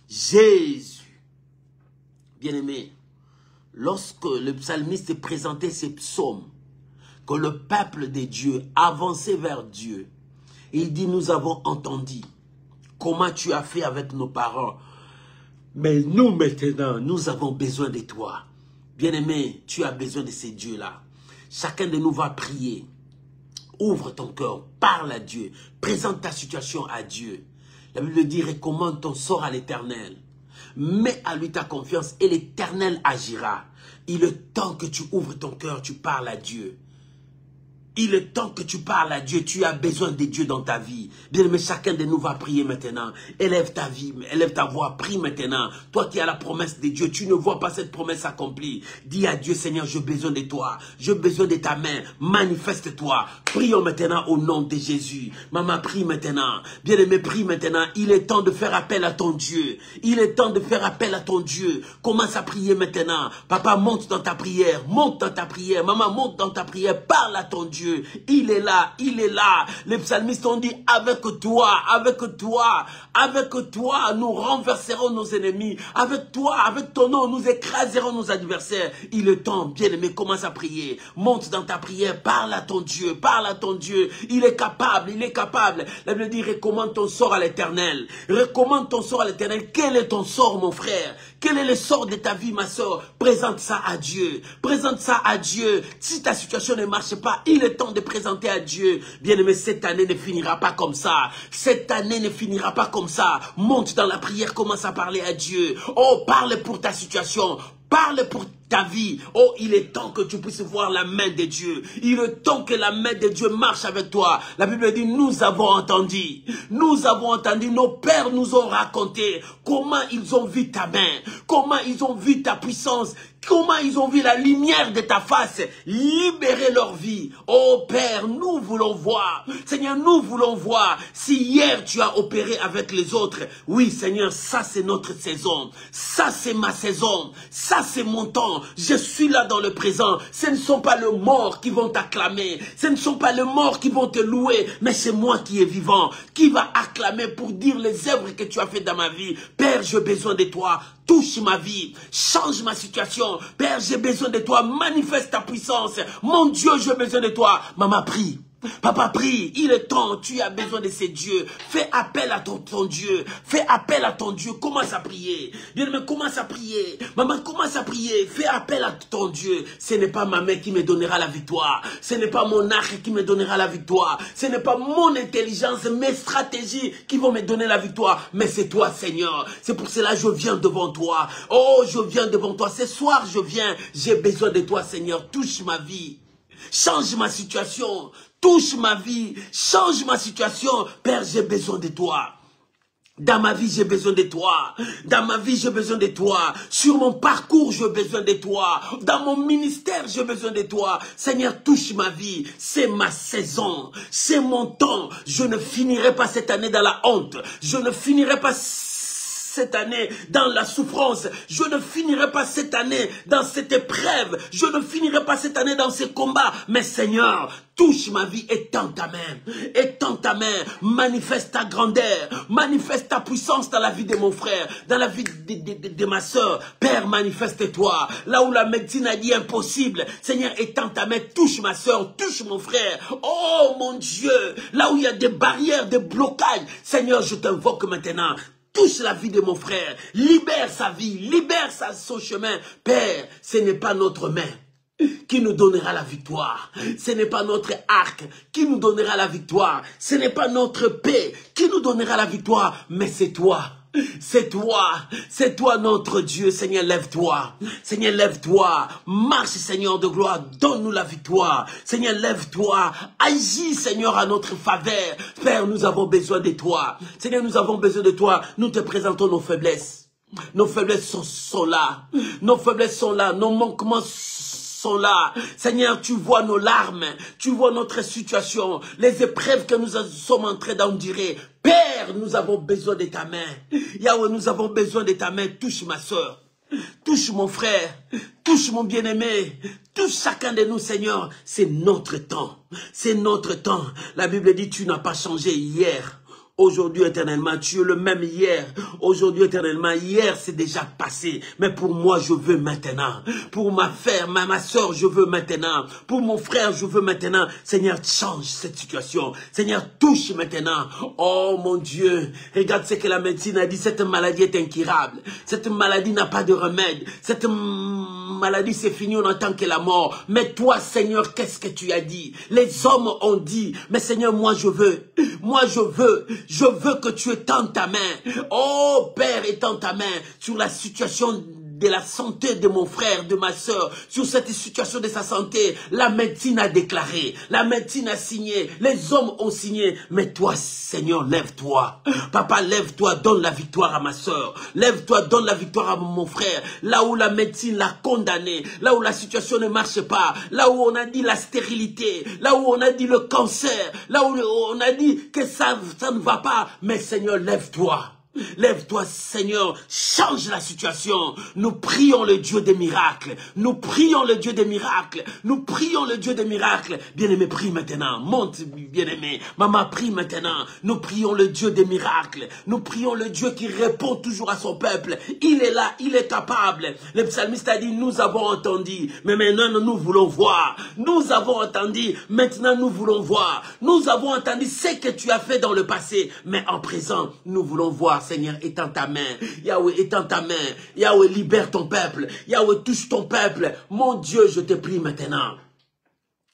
Jésus. Bien-aimé, lorsque le psalmiste présentait ses psaumes, que le peuple de Dieu avançait vers Dieu, il dit, nous avons entendu comment tu as fait avec nos parents, mais nous maintenant, nous avons besoin de toi. Bien-aimé, tu as besoin de ces dieux-là. Chacun de nous va prier. Ouvre ton cœur, parle à Dieu, présente ta situation à Dieu. La Bible dit, recommande ton sort à l'Éternel. Mets à lui ta confiance et l'Éternel agira. Il est temps que tu ouvres ton cœur, tu parles à Dieu. Il est temps que tu parles à Dieu. Tu as besoin de Dieu dans ta vie. Bien-aimé, chacun de nous va prier maintenant. Élève ta vie, élève ta voix, prie maintenant. Toi qui as la promesse de Dieu, tu ne vois pas cette promesse accomplie. Dis à Dieu, Seigneur, j'ai besoin de toi. J'ai besoin de ta main. Manifeste-toi. Prions maintenant au nom de Jésus. Maman, prie maintenant. Bien-aimé, prie maintenant. Il est temps de faire appel à ton Dieu. Il est temps de faire appel à ton Dieu. Commence à prier maintenant. Papa, monte dans ta prière. Monte dans ta prière. Maman, monte dans ta prière. Parle à ton Dieu. Il est là, il est là. Les psalmistes ont dit, avec toi, nous renverserons nos ennemis. Avec toi, avec ton nom, nous écraserons nos adversaires. Il est temps, bien-aimé, commence à prier. Monte dans ta prière, parle à ton Dieu, parle à ton Dieu. Il est capable, il est capable. La Bible dit, recommande ton sort à l'Éternel. Recommande ton sort à l'Éternel. Quel est ton sort, mon frère? Quel est le sort de ta vie, ma soeur? Présente ça à Dieu. Présente ça à Dieu. Si ta situation ne marche pas, il est temps de présenter à Dieu. Bien-aimé, cette année ne finira pas comme ça. Cette année ne finira pas comme ça. Monte dans la prière, commence à parler à Dieu. Oh, parle pour ta situation. Parle pour ta vie. Oh, il est temps que tu puisses voir la main de Dieu. Il est temps que la main de Dieu marche avec toi. La Bible dit, nous avons entendu. Nous avons entendu. Nos pères nous ont raconté comment ils ont vu ta main. Comment ils ont vu ta puissance. Comment ils ont vu la lumière de ta face libérer leur vie. Oh Père, nous voulons voir. Seigneur, nous voulons voir. Si hier tu as opéré avec les autres. Oui Seigneur, ça c'est notre saison. Ça c'est ma saison. Ça c'est mon temps. Je suis là dans le présent. Ce ne sont pas les morts qui vont t'acclamer. Ce ne sont pas les morts qui vont te louer. Mais c'est moi qui est vivant. Qui va acclamer pour dire les œuvres que tu as faites dans ma vie. Père, j'ai besoin de toi. Touche ma vie, change ma situation. Père, j'ai besoin de toi, manifeste ta puissance. Mon Dieu, j'ai besoin de toi. Maman, prie. Papa, prie. Il est temps, tu as besoin de ces dieux. Fais appel à ton Dieu. Fais appel à ton Dieu. Commence à prier. Bien-aimé, commence à prier. Maman, commence à prier. Fais appel à ton Dieu. Ce n'est pas ma main qui me donnera la victoire. Ce n'est pas mon arc qui me donnera la victoire. Ce n'est pas mon intelligence, mes stratégies qui vont me donner la victoire. Mais c'est toi, Seigneur. C'est pour cela que je viens devant toi. Oh, je viens devant toi. Ce soir, je viens. J'ai besoin de toi, Seigneur. Touche ma vie. Change ma situation. Touche ma vie. Change ma situation. Père, j'ai besoin de toi. Dans ma vie, j'ai besoin de toi. Dans ma vie, j'ai besoin de toi. Sur mon parcours, j'ai besoin de toi. Dans mon ministère, j'ai besoin de toi. Seigneur, touche ma vie. C'est ma saison. C'est mon temps. Je ne finirai pas cette année dans la honte. Je ne finirai pas cette année dans la souffrance. Je ne finirai pas cette année dans cette épreuve. Je ne finirai pas cette année dans ces combats. Mais Seigneur, touche ma vie, étends ta main. Étends ta main. Manifeste ta grandeur. Manifeste ta puissance dans la vie de mon frère, dans la vie de ma soeur. Père, manifeste-toi. Là où la médecine a dit impossible. Seigneur, étends ta main. Touche ma soeur. Touche mon frère. Oh mon Dieu. Là où il y a des barrières, des blocages. Seigneur, je t'invoque maintenant. Touche la vie de mon frère. Libère sa vie. Libère son chemin. Père, ce n'est pas notre main qui nous donnera la victoire. Ce n'est pas notre arc qui nous donnera la victoire. Ce n'est pas notre paix qui nous donnera la victoire. Mais c'est toi. C'est toi notre Dieu. Seigneur, lève-toi. Seigneur, lève-toi. Marche, Seigneur de gloire. Donne-nous la victoire. Seigneur, lève-toi. Agis, Seigneur, à notre faveur. Père, nous avons besoin de toi. Seigneur, nous avons besoin de toi. Nous te présentons nos faiblesses. Nos faiblesses sont là. Nos faiblesses sont là. Nos manquements sont là. Seigneur, tu vois nos larmes. Tu vois notre situation. Les épreuves que nous sommes en train d'endurer. Père, nous avons besoin de ta main. Yahweh, nous avons besoin de ta main. Touche ma soeur. Touche mon frère. Touche mon bien-aimé. Touche chacun de nous, Seigneur. C'est notre temps. C'est notre temps. La Bible dit, tu n'as pas changé hier. Aujourd'hui, éternellement, tu es le même hier. Aujourd'hui, éternellement, hier, c'est déjà passé. Mais pour moi, je veux maintenant. Pour ma frère, ma soeur, je veux maintenant. Pour mon frère, je veux maintenant. Seigneur, change cette situation. Seigneur, touche maintenant. Oh, mon Dieu. Regarde ce que la médecine a dit. Cette maladie est incurable. Cette maladie n'a pas de remède. Cette maladie, c'est fini, on entend que la mort. Mais toi, Seigneur, qu'est-ce que tu as dit? Les hommes ont dit. Mais Seigneur, moi, je veux. Moi, je veux. Je veux que tu étendes ta main. Oh Père, étends ta main sur la situation de la santé de mon frère, de ma soeur, sur cette situation de sa santé. La médecine a déclaré, la médecine a signé, les hommes ont signé. Mais toi, Seigneur, lève-toi. Papa, lève-toi, donne la victoire à ma soeur. Lève-toi, donne la victoire à mon frère. Là où la médecine l'a condamné, là où la situation ne marche pas, là où on a dit la stérilité, là où on a dit le cancer, là où on a dit que ça ne va pas. Mais Seigneur, lève-toi. Lève-toi, Seigneur, change la situation. Nous prions le Dieu des miracles. Nous prions le Dieu des miracles. Nous prions le Dieu des miracles. Bien-aimé, prie maintenant. Monte, bien-aimé. Maman, prie maintenant. Nous prions le Dieu des miracles. Nous prions le Dieu qui répond toujours à son peuple. Il est là, il est capable. Le psalmiste a dit, nous avons entendu, mais maintenant nous voulons voir. Nous avons entendu, maintenant nous voulons voir. Nous avons entendu ce que tu as fait dans le passé, mais en présent, nous voulons voir. Seigneur, étends ta main. Yahweh, étends ta main. Yahweh, libère ton peuple. Yahweh, touche ton peuple. Mon Dieu, je te prie maintenant.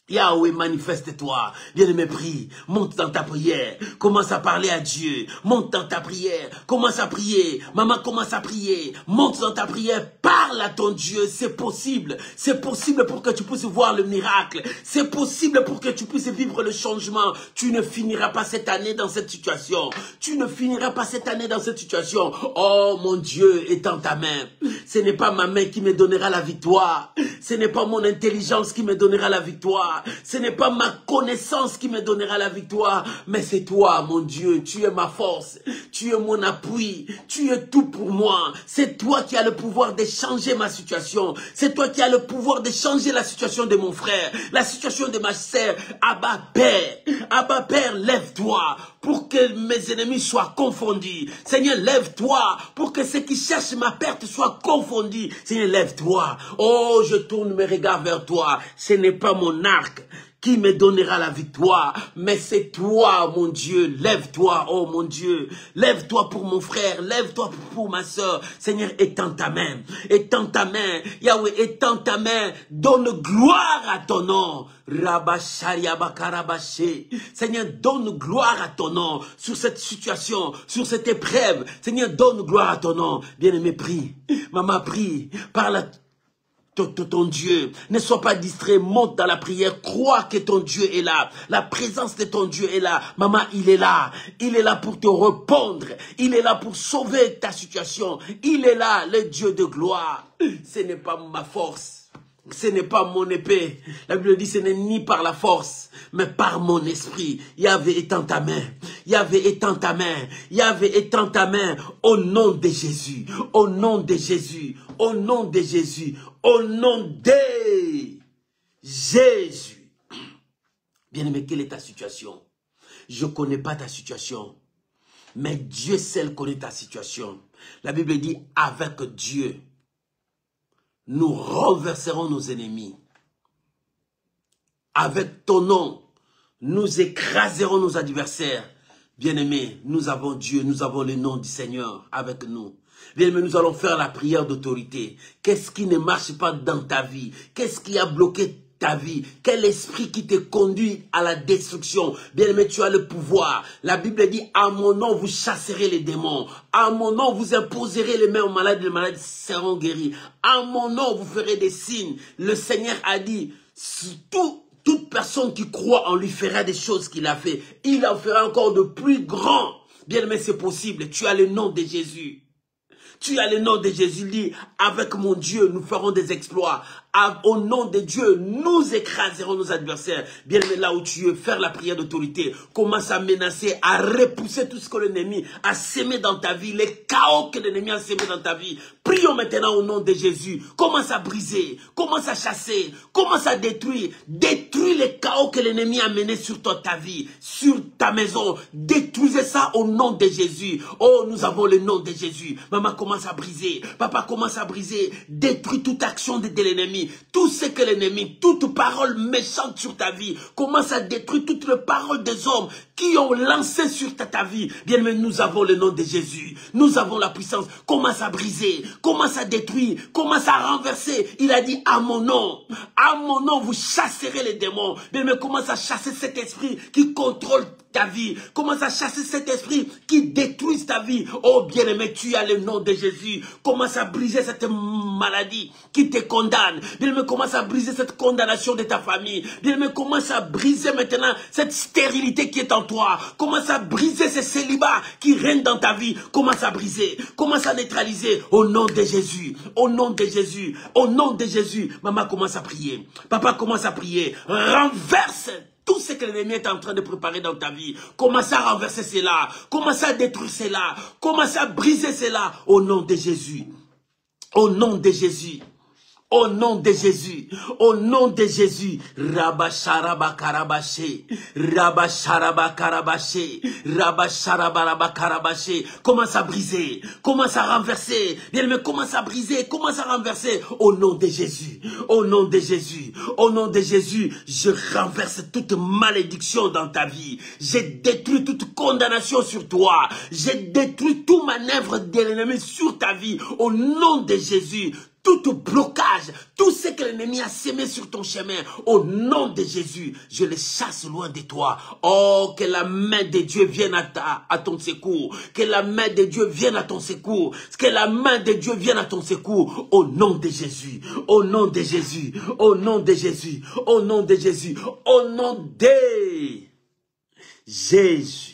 Yahweh, manifeste-toi. Bien-aimé, prie. Monte dans ta prière. Commence à parler à Dieu. Monte dans ta prière. Commence à prier. Maman, commence à prier. Monte dans ta prière. Parle à ton Dieu. C'est possible. C'est possible pour que tu puisses voir le miracle. C'est possible pour que tu puisses vivre le changement. Tu ne finiras pas cette année dans cette situation. Tu ne finiras pas cette année dans cette situation. Oh, mon Dieu, étends ta main. Ce n'est pas ma main qui me donnera la victoire. Ce n'est pas mon intelligence qui me donnera la victoire. Ce n'est pas ma connaissance qui me donnera la victoire, mais c'est toi, mon Dieu. Tu es ma force, tu es mon appui, tu es tout pour moi. C'est toi qui as le pouvoir de changer ma situation. C'est toi qui as le pouvoir de changer la situation de mon frère, la situation de ma sœur. Abba Père, lève-toi pour que mes ennemis soient confondus. Seigneur, lève-toi pour que ceux qui cherchent ma perte soient confondus. Seigneur, lève-toi. Oh, je tourne mes regards vers toi. Ce n'est pas mon arc qui me donnera la victoire, mais c'est toi, mon Dieu. Lève-toi, oh mon Dieu. Lève-toi pour mon frère, lève-toi pour ma soeur. Seigneur, étends ta main. Étends ta main. Yahweh, étends ta main. Donne gloire à ton nom. Seigneur, donne gloire à ton nom sur cette situation, sur cette épreuve. Seigneur, donne gloire à ton nom. Bien-aimé, prie. Maman, prie. Parle à ton Dieu. Ne sois pas distrait, monte dans la prière, crois que ton Dieu est là. La présence de ton Dieu est là. Maman, il est là. Il est là pour te répondre. Il est là pour sauver ta situation. Il est là, le Dieu de gloire. Ce n'est pas ma force. Ce n'est pas mon épée. La Bible dit, ce n'est ni par la force, mais par mon esprit. Yahvé étend ta main. Yahvé étend ta main. Yahvé étend ta main. Au nom de Jésus. Au nom de Jésus. Au nom de Jésus. Au nom de Jésus. Bien-aimé, quelle est ta situation? Je ne connais pas ta situation. Mais Dieu seul connaît ta situation. La Bible dit, avec Dieu, nous renverserons nos ennemis. Avec ton nom, nous écraserons nos adversaires. Bien-aimés, nous avons Dieu, nous avons le nom du Seigneur avec nous. Bien-aimés, nous allons faire la prière d'autorité. Qu'est-ce qui ne marche pas dans ta vie? Qu'est-ce qui a bloqué ta vie? Quel esprit qui te conduit à la destruction? Bien-aimé, tu as le pouvoir. La Bible dit, à mon nom, vous chasserez les démons. À mon nom, vous imposerez les mains aux malades, les malades seront guéris. À mon nom, vous ferez des signes. Le Seigneur a dit, toute personne qui croit en lui fera des choses qu'il a fait. Il en fera encore de plus grands. Bien-aimé, c'est possible. Tu as le nom de Jésus. Tu as le nom de Jésus, dit, avec mon Dieu, nous ferons des exploits. Au nom de Dieu, nous écraserons nos adversaires. Bien aimé, là où tu veux faire la prière d'autorité, commence à menacer, à repousser tout ce que l'ennemi a sémé dans ta vie, les chaos que l'ennemi a sémé dans ta vie. Prions maintenant au nom de Jésus. Commence à briser, commence à chasser, commence à détruire. Détruis les chaos que l'ennemi a menés sur toi, ta vie, sur ta maison. Détruisez ça au nom de Jésus. Oh, nous avons le nom de Jésus. Maman commence à briser, papa commence à briser. Détruis toute action de l'ennemi. Tout ce que l'ennemi, toute parole méchante sur ta vie, commence à détruire toutes les paroles des hommes qui ont lancé sur ta vie. Bien aimé, nous avons le nom de Jésus. Nous avons la puissance. Commence à briser, commence à détruire, commence à renverser. Il a dit, à mon nom, vous chasserez les démons. Bien aimé, commence à chasser cet esprit qui contrôle ta vie. Commence à chasser cet esprit qui détruit ta vie. Oh bien-aimé, tu as le nom de Jésus. Commence à briser cette maladie qui te condamne. Bien-aimé, commence à briser cette condamnation de ta famille. Bien-aimé, commence à briser maintenant cette stérilité qui est en toi. Commence à briser ce célibat qui règne dans ta vie. Commence à briser. Commence à neutraliser au nom de Jésus. Au nom de Jésus. Au nom de Jésus. Maman commence à prier. Papa commence à prier. Renverse tout ce que l'ennemi est en train de préparer dans ta vie. Commence à renverser cela. Commence à détruire cela. Commence à briser cela. Au nom de Jésus. Au nom de Jésus. Au nom de Jésus, au nom de Jésus, Rabasharaba Karabaché, Rabasharaba Karabaché, Rabasharaba Karabaché, commence à briser, commence à renverser, bien aimé, commence à briser, commence à renverser, au nom de Jésus, au nom de Jésus, au nom de Jésus, je renverse toute malédiction dans ta vie, j'ai détruit toute condamnation sur toi, j'ai détruit tout manœuvre de l'ennemi sur ta vie, au nom de Jésus. Tout blocage, tout ce que l'ennemi a sémé sur ton chemin, au nom de Jésus, je le chasse loin de toi. Oh, que la main de Dieu vienne à ton secours. Que la main de Dieu vienne à ton secours. Que la main de Dieu vienne à ton secours. Au nom de Jésus. Au nom de Jésus. Au nom de Jésus. Au nom de Jésus. Au nom de Jésus.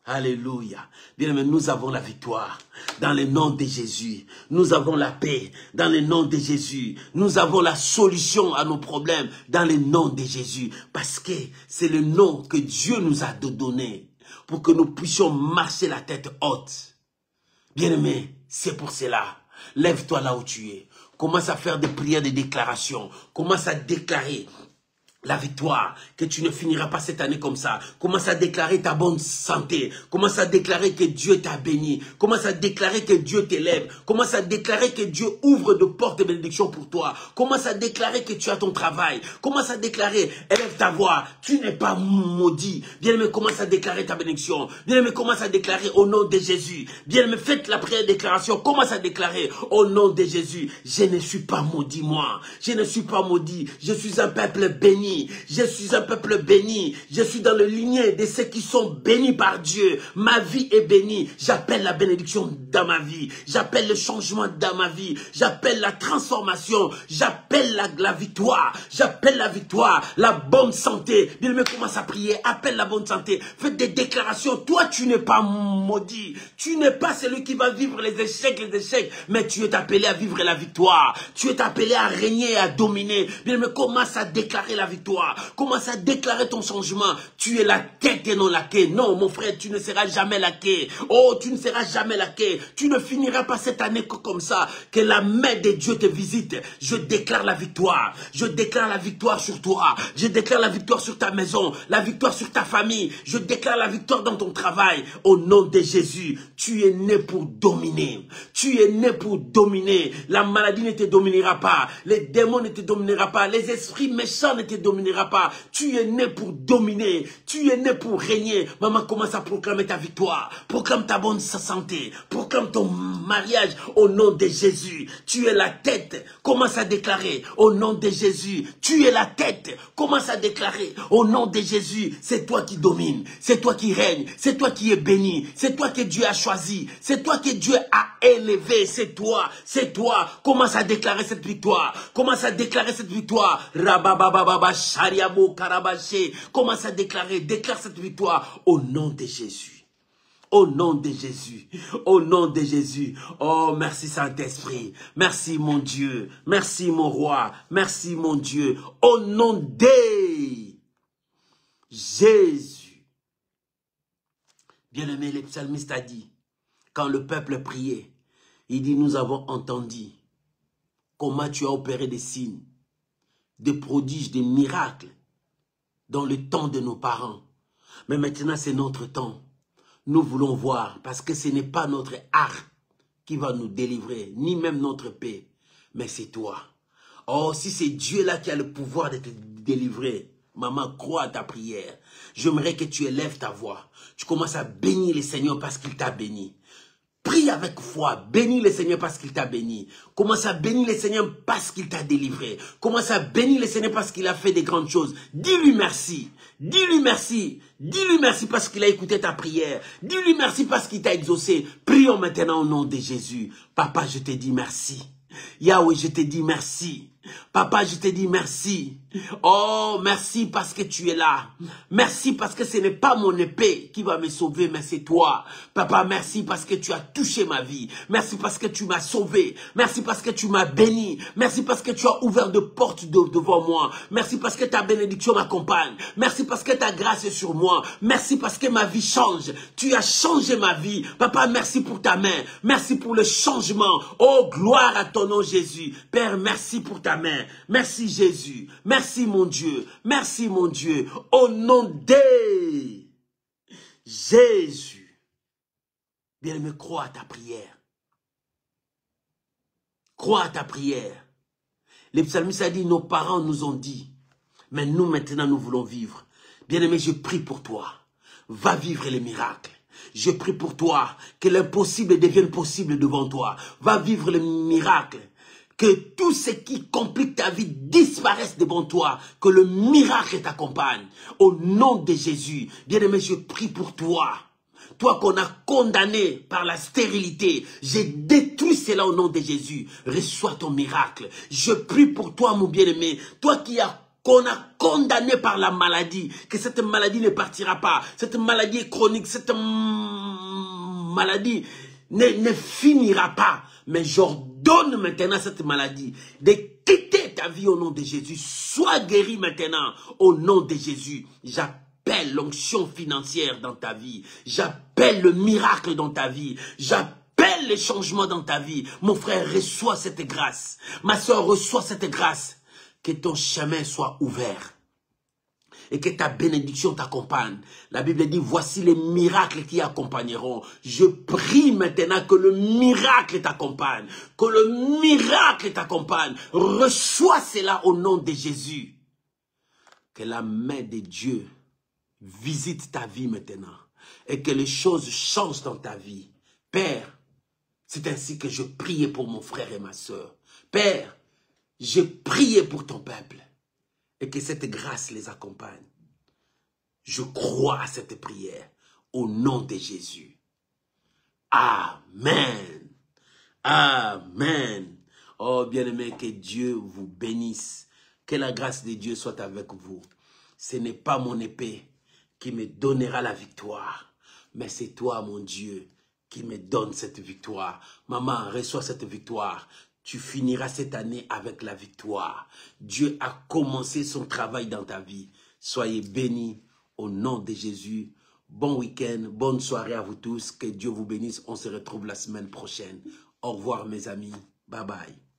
Alléluia. Bien aimé, nous avons la victoire dans le nom de Jésus. Nous avons la paix dans le nom de Jésus. Nous avons la solution à nos problèmes dans le nom de Jésus. Parce que c'est le nom que Dieu nous a donné pour que nous puissions marcher la tête haute. Bien aimé, c'est pour cela. Lève-toi là où tu es. Commence à faire des prières, des déclarations. Commence à déclarer la victoire, que tu ne finiras pas cette année comme ça. Commence à déclarer ta bonne santé. Commence à déclarer que Dieu t'a béni. Commence à déclarer que Dieu t'élève. Commence à déclarer que Dieu ouvre de portes de bénédiction pour toi. Commence à déclarer que tu as ton travail. Commence à déclarer, élève ta voix. Tu n'es pas maudit. Bien-aimé, commence à déclarer ta bénédiction. Bien-aimé, commence à déclarer au nom de Jésus. Bien-aimé, faites la prière de déclaration. Commence à déclarer au nom de Jésus. Je ne suis pas maudit, moi. Je ne suis pas maudit. Je suis un peuple béni. béni. Je suis un peuple béni. Je suis dans le lignée de ceux qui sont bénis par Dieu. Ma vie est bénie. J'appelle la bénédiction dans ma vie. J'appelle le changement dans ma vie. J'appelle la transformation. J'appelle la victoire. J'appelle la victoire. La bonne santé. Bien-aimé, commence à prier. Appelle la bonne santé. Faites des déclarations. Toi, tu n'es pas maudit. Tu n'es pas celui qui va vivre les échecs, mais tu es appelé à vivre la victoire. Tu es appelé à régner et à dominer. Bien-aimé, commence à déclarer la victoire. Commence à déclarer ton changement. Tu es la tête et non la queue. Non, mon frère, tu ne seras jamais la queue. Oh, tu ne seras jamais la queue. Tu ne finiras pas cette année comme ça. Que la main de Dieu te visite. Je déclare la victoire. Je déclare la victoire sur toi. Je déclare la victoire sur ta maison. La victoire sur ta famille. Je déclare la victoire dans ton travail. Au nom de Jésus, tu es né pour dominer. Tu es né pour dominer. La maladie ne te dominera pas. Les démons ne te dominera pas. Les esprits méchants ne te dominera pas. Tu es né pour dominer. Tu es né pour régner. Maman, commence à proclamer ta victoire. Proclame ta bonne santé. Proclame ton mariage au nom de Jésus. Tu es la tête. Commence à déclarer au nom de Jésus. Tu es la tête. Commence à déclarer au nom de Jésus. C'est toi qui domines. C'est toi qui règnes. C'est toi qui es béni. C'est toi que Dieu a choisi. C'est toi que Dieu a élevé. C'est toi. C'est toi. Commence à déclarer cette victoire. Commence à déclarer cette victoire. Rababababa shariabo karabaché. Commence à déclarer. Déclare cette victoire au nom de Jésus. Au nom de Jésus, au nom de Jésus. Oh, merci Saint-Esprit. Merci mon Dieu. Merci mon roi. Merci mon Dieu. Au nom de Jésus. Bien-aimé, le psalmiste a dit, quand le peuple priait, il dit, nous avons entendu comment tu as opéré des signes, des prodiges, des miracles dans le temps de nos parents. Mais maintenant, c'est notre temps. Nous voulons voir, parce que ce n'est pas notre art qui va nous délivrer, ni même notre paix, mais c'est toi. Oh, si c'est Dieu là qui a le pouvoir de te délivrer, maman, crois à ta prière. J'aimerais que tu élèves ta voix. Tu commences à bénir le Seigneur parce qu'il t'a béni. Prie avec foi, bénis le Seigneur parce qu'il t'a béni. Commence à bénir le Seigneur parce qu'il t'a délivré. Commence à bénir le Seigneur parce qu'il a fait des grandes choses. Dis-lui merci. Dis-lui merci. Dis-lui merci parce qu'il a écouté ta prière. Dis-lui merci parce qu'il t'a exaucé. Prions maintenant au nom de Jésus. Papa, je te dis merci. Yahweh, je te dis merci. Papa, je te dis merci. Oh, merci parce que tu es là. Merci parce que ce n'est pas mon épée qui va me sauver, mais c'est toi. Papa, merci parce que tu as touché ma vie. Merci parce que tu m'as sauvé. Merci parce que tu m'as béni. Merci parce que tu as ouvert de portes devant moi. Merci parce que ta bénédiction m'accompagne. Merci parce que ta grâce est sur moi. Merci parce que ma vie change. Tu as changé ma vie. Papa, merci pour ta main. Merci pour le changement. Oh, gloire à ton nom, Jésus. Père, merci pour ta main. Merci, Jésus. Merci, mon Dieu. Merci, mon Dieu. Au nom de Jésus. Bien-aimé, crois à ta prière. Crois à ta prière. Les psalmistes a dit, nos parents nous ont dit, mais nous maintenant nous voulons vivre. Bien-aimé, je prie pour toi. Va vivre les miracles. Je prie pour toi que l'impossible devienne possible devant toi. Va vivre les miracles. Que tout ce qui complique ta vie disparaisse devant toi. Que le miracle t'accompagne. Au nom de Jésus. Bien-aimé, je prie pour toi. Toi qu'on a condamné par la stérilité. J'ai détruit cela au nom de Jésus. Reçois ton miracle. Je prie pour toi, mon bien-aimé. Toi qu'on a condamné par la maladie. Que cette maladie ne partira pas. Cette maladie est chronique. Cette maladie ne finira pas. Mais j'ordonne maintenant cette maladie de quitter ta vie au nom de Jésus. Sois guéri maintenant au nom de Jésus. J'appelle l'onction financière dans ta vie. J'appelle le miracle dans ta vie. J'appelle les changements dans ta vie. Mon frère, reçois cette grâce. Ma soeur, reçois cette grâce. Que ton chemin soit ouvert. Et que ta bénédiction t'accompagne. La Bible dit, voici les miracles qui accompagneront. Je prie maintenant que le miracle t'accompagne. Que le miracle t'accompagne. Reçois cela au nom de Jésus. Que la main de Dieu visite ta vie maintenant. Et que les choses changent dans ta vie. Père, c'est ainsi que je priais pour mon frère et ma soeur. Père, je priais pour ton peuple. et que cette grâce les accompagne. Je crois à cette prière au nom de Jésus. Amen. Amen. Oh bien-aimé, que Dieu vous bénisse. Que la grâce de Dieu soit avec vous. Ce n'est pas mon épée qui me donnera la victoire, mais c'est toi, mon Dieu, qui me donne cette victoire. Maman, reçois cette victoire. Tu finiras cette année avec la victoire. Dieu a commencé son travail dans ta vie. Soyez bénis au nom de Jésus. Bon week-end, bonne soirée à vous tous. Que Dieu vous bénisse. On se retrouve la semaine prochaine. Au revoir mes amis. Bye bye.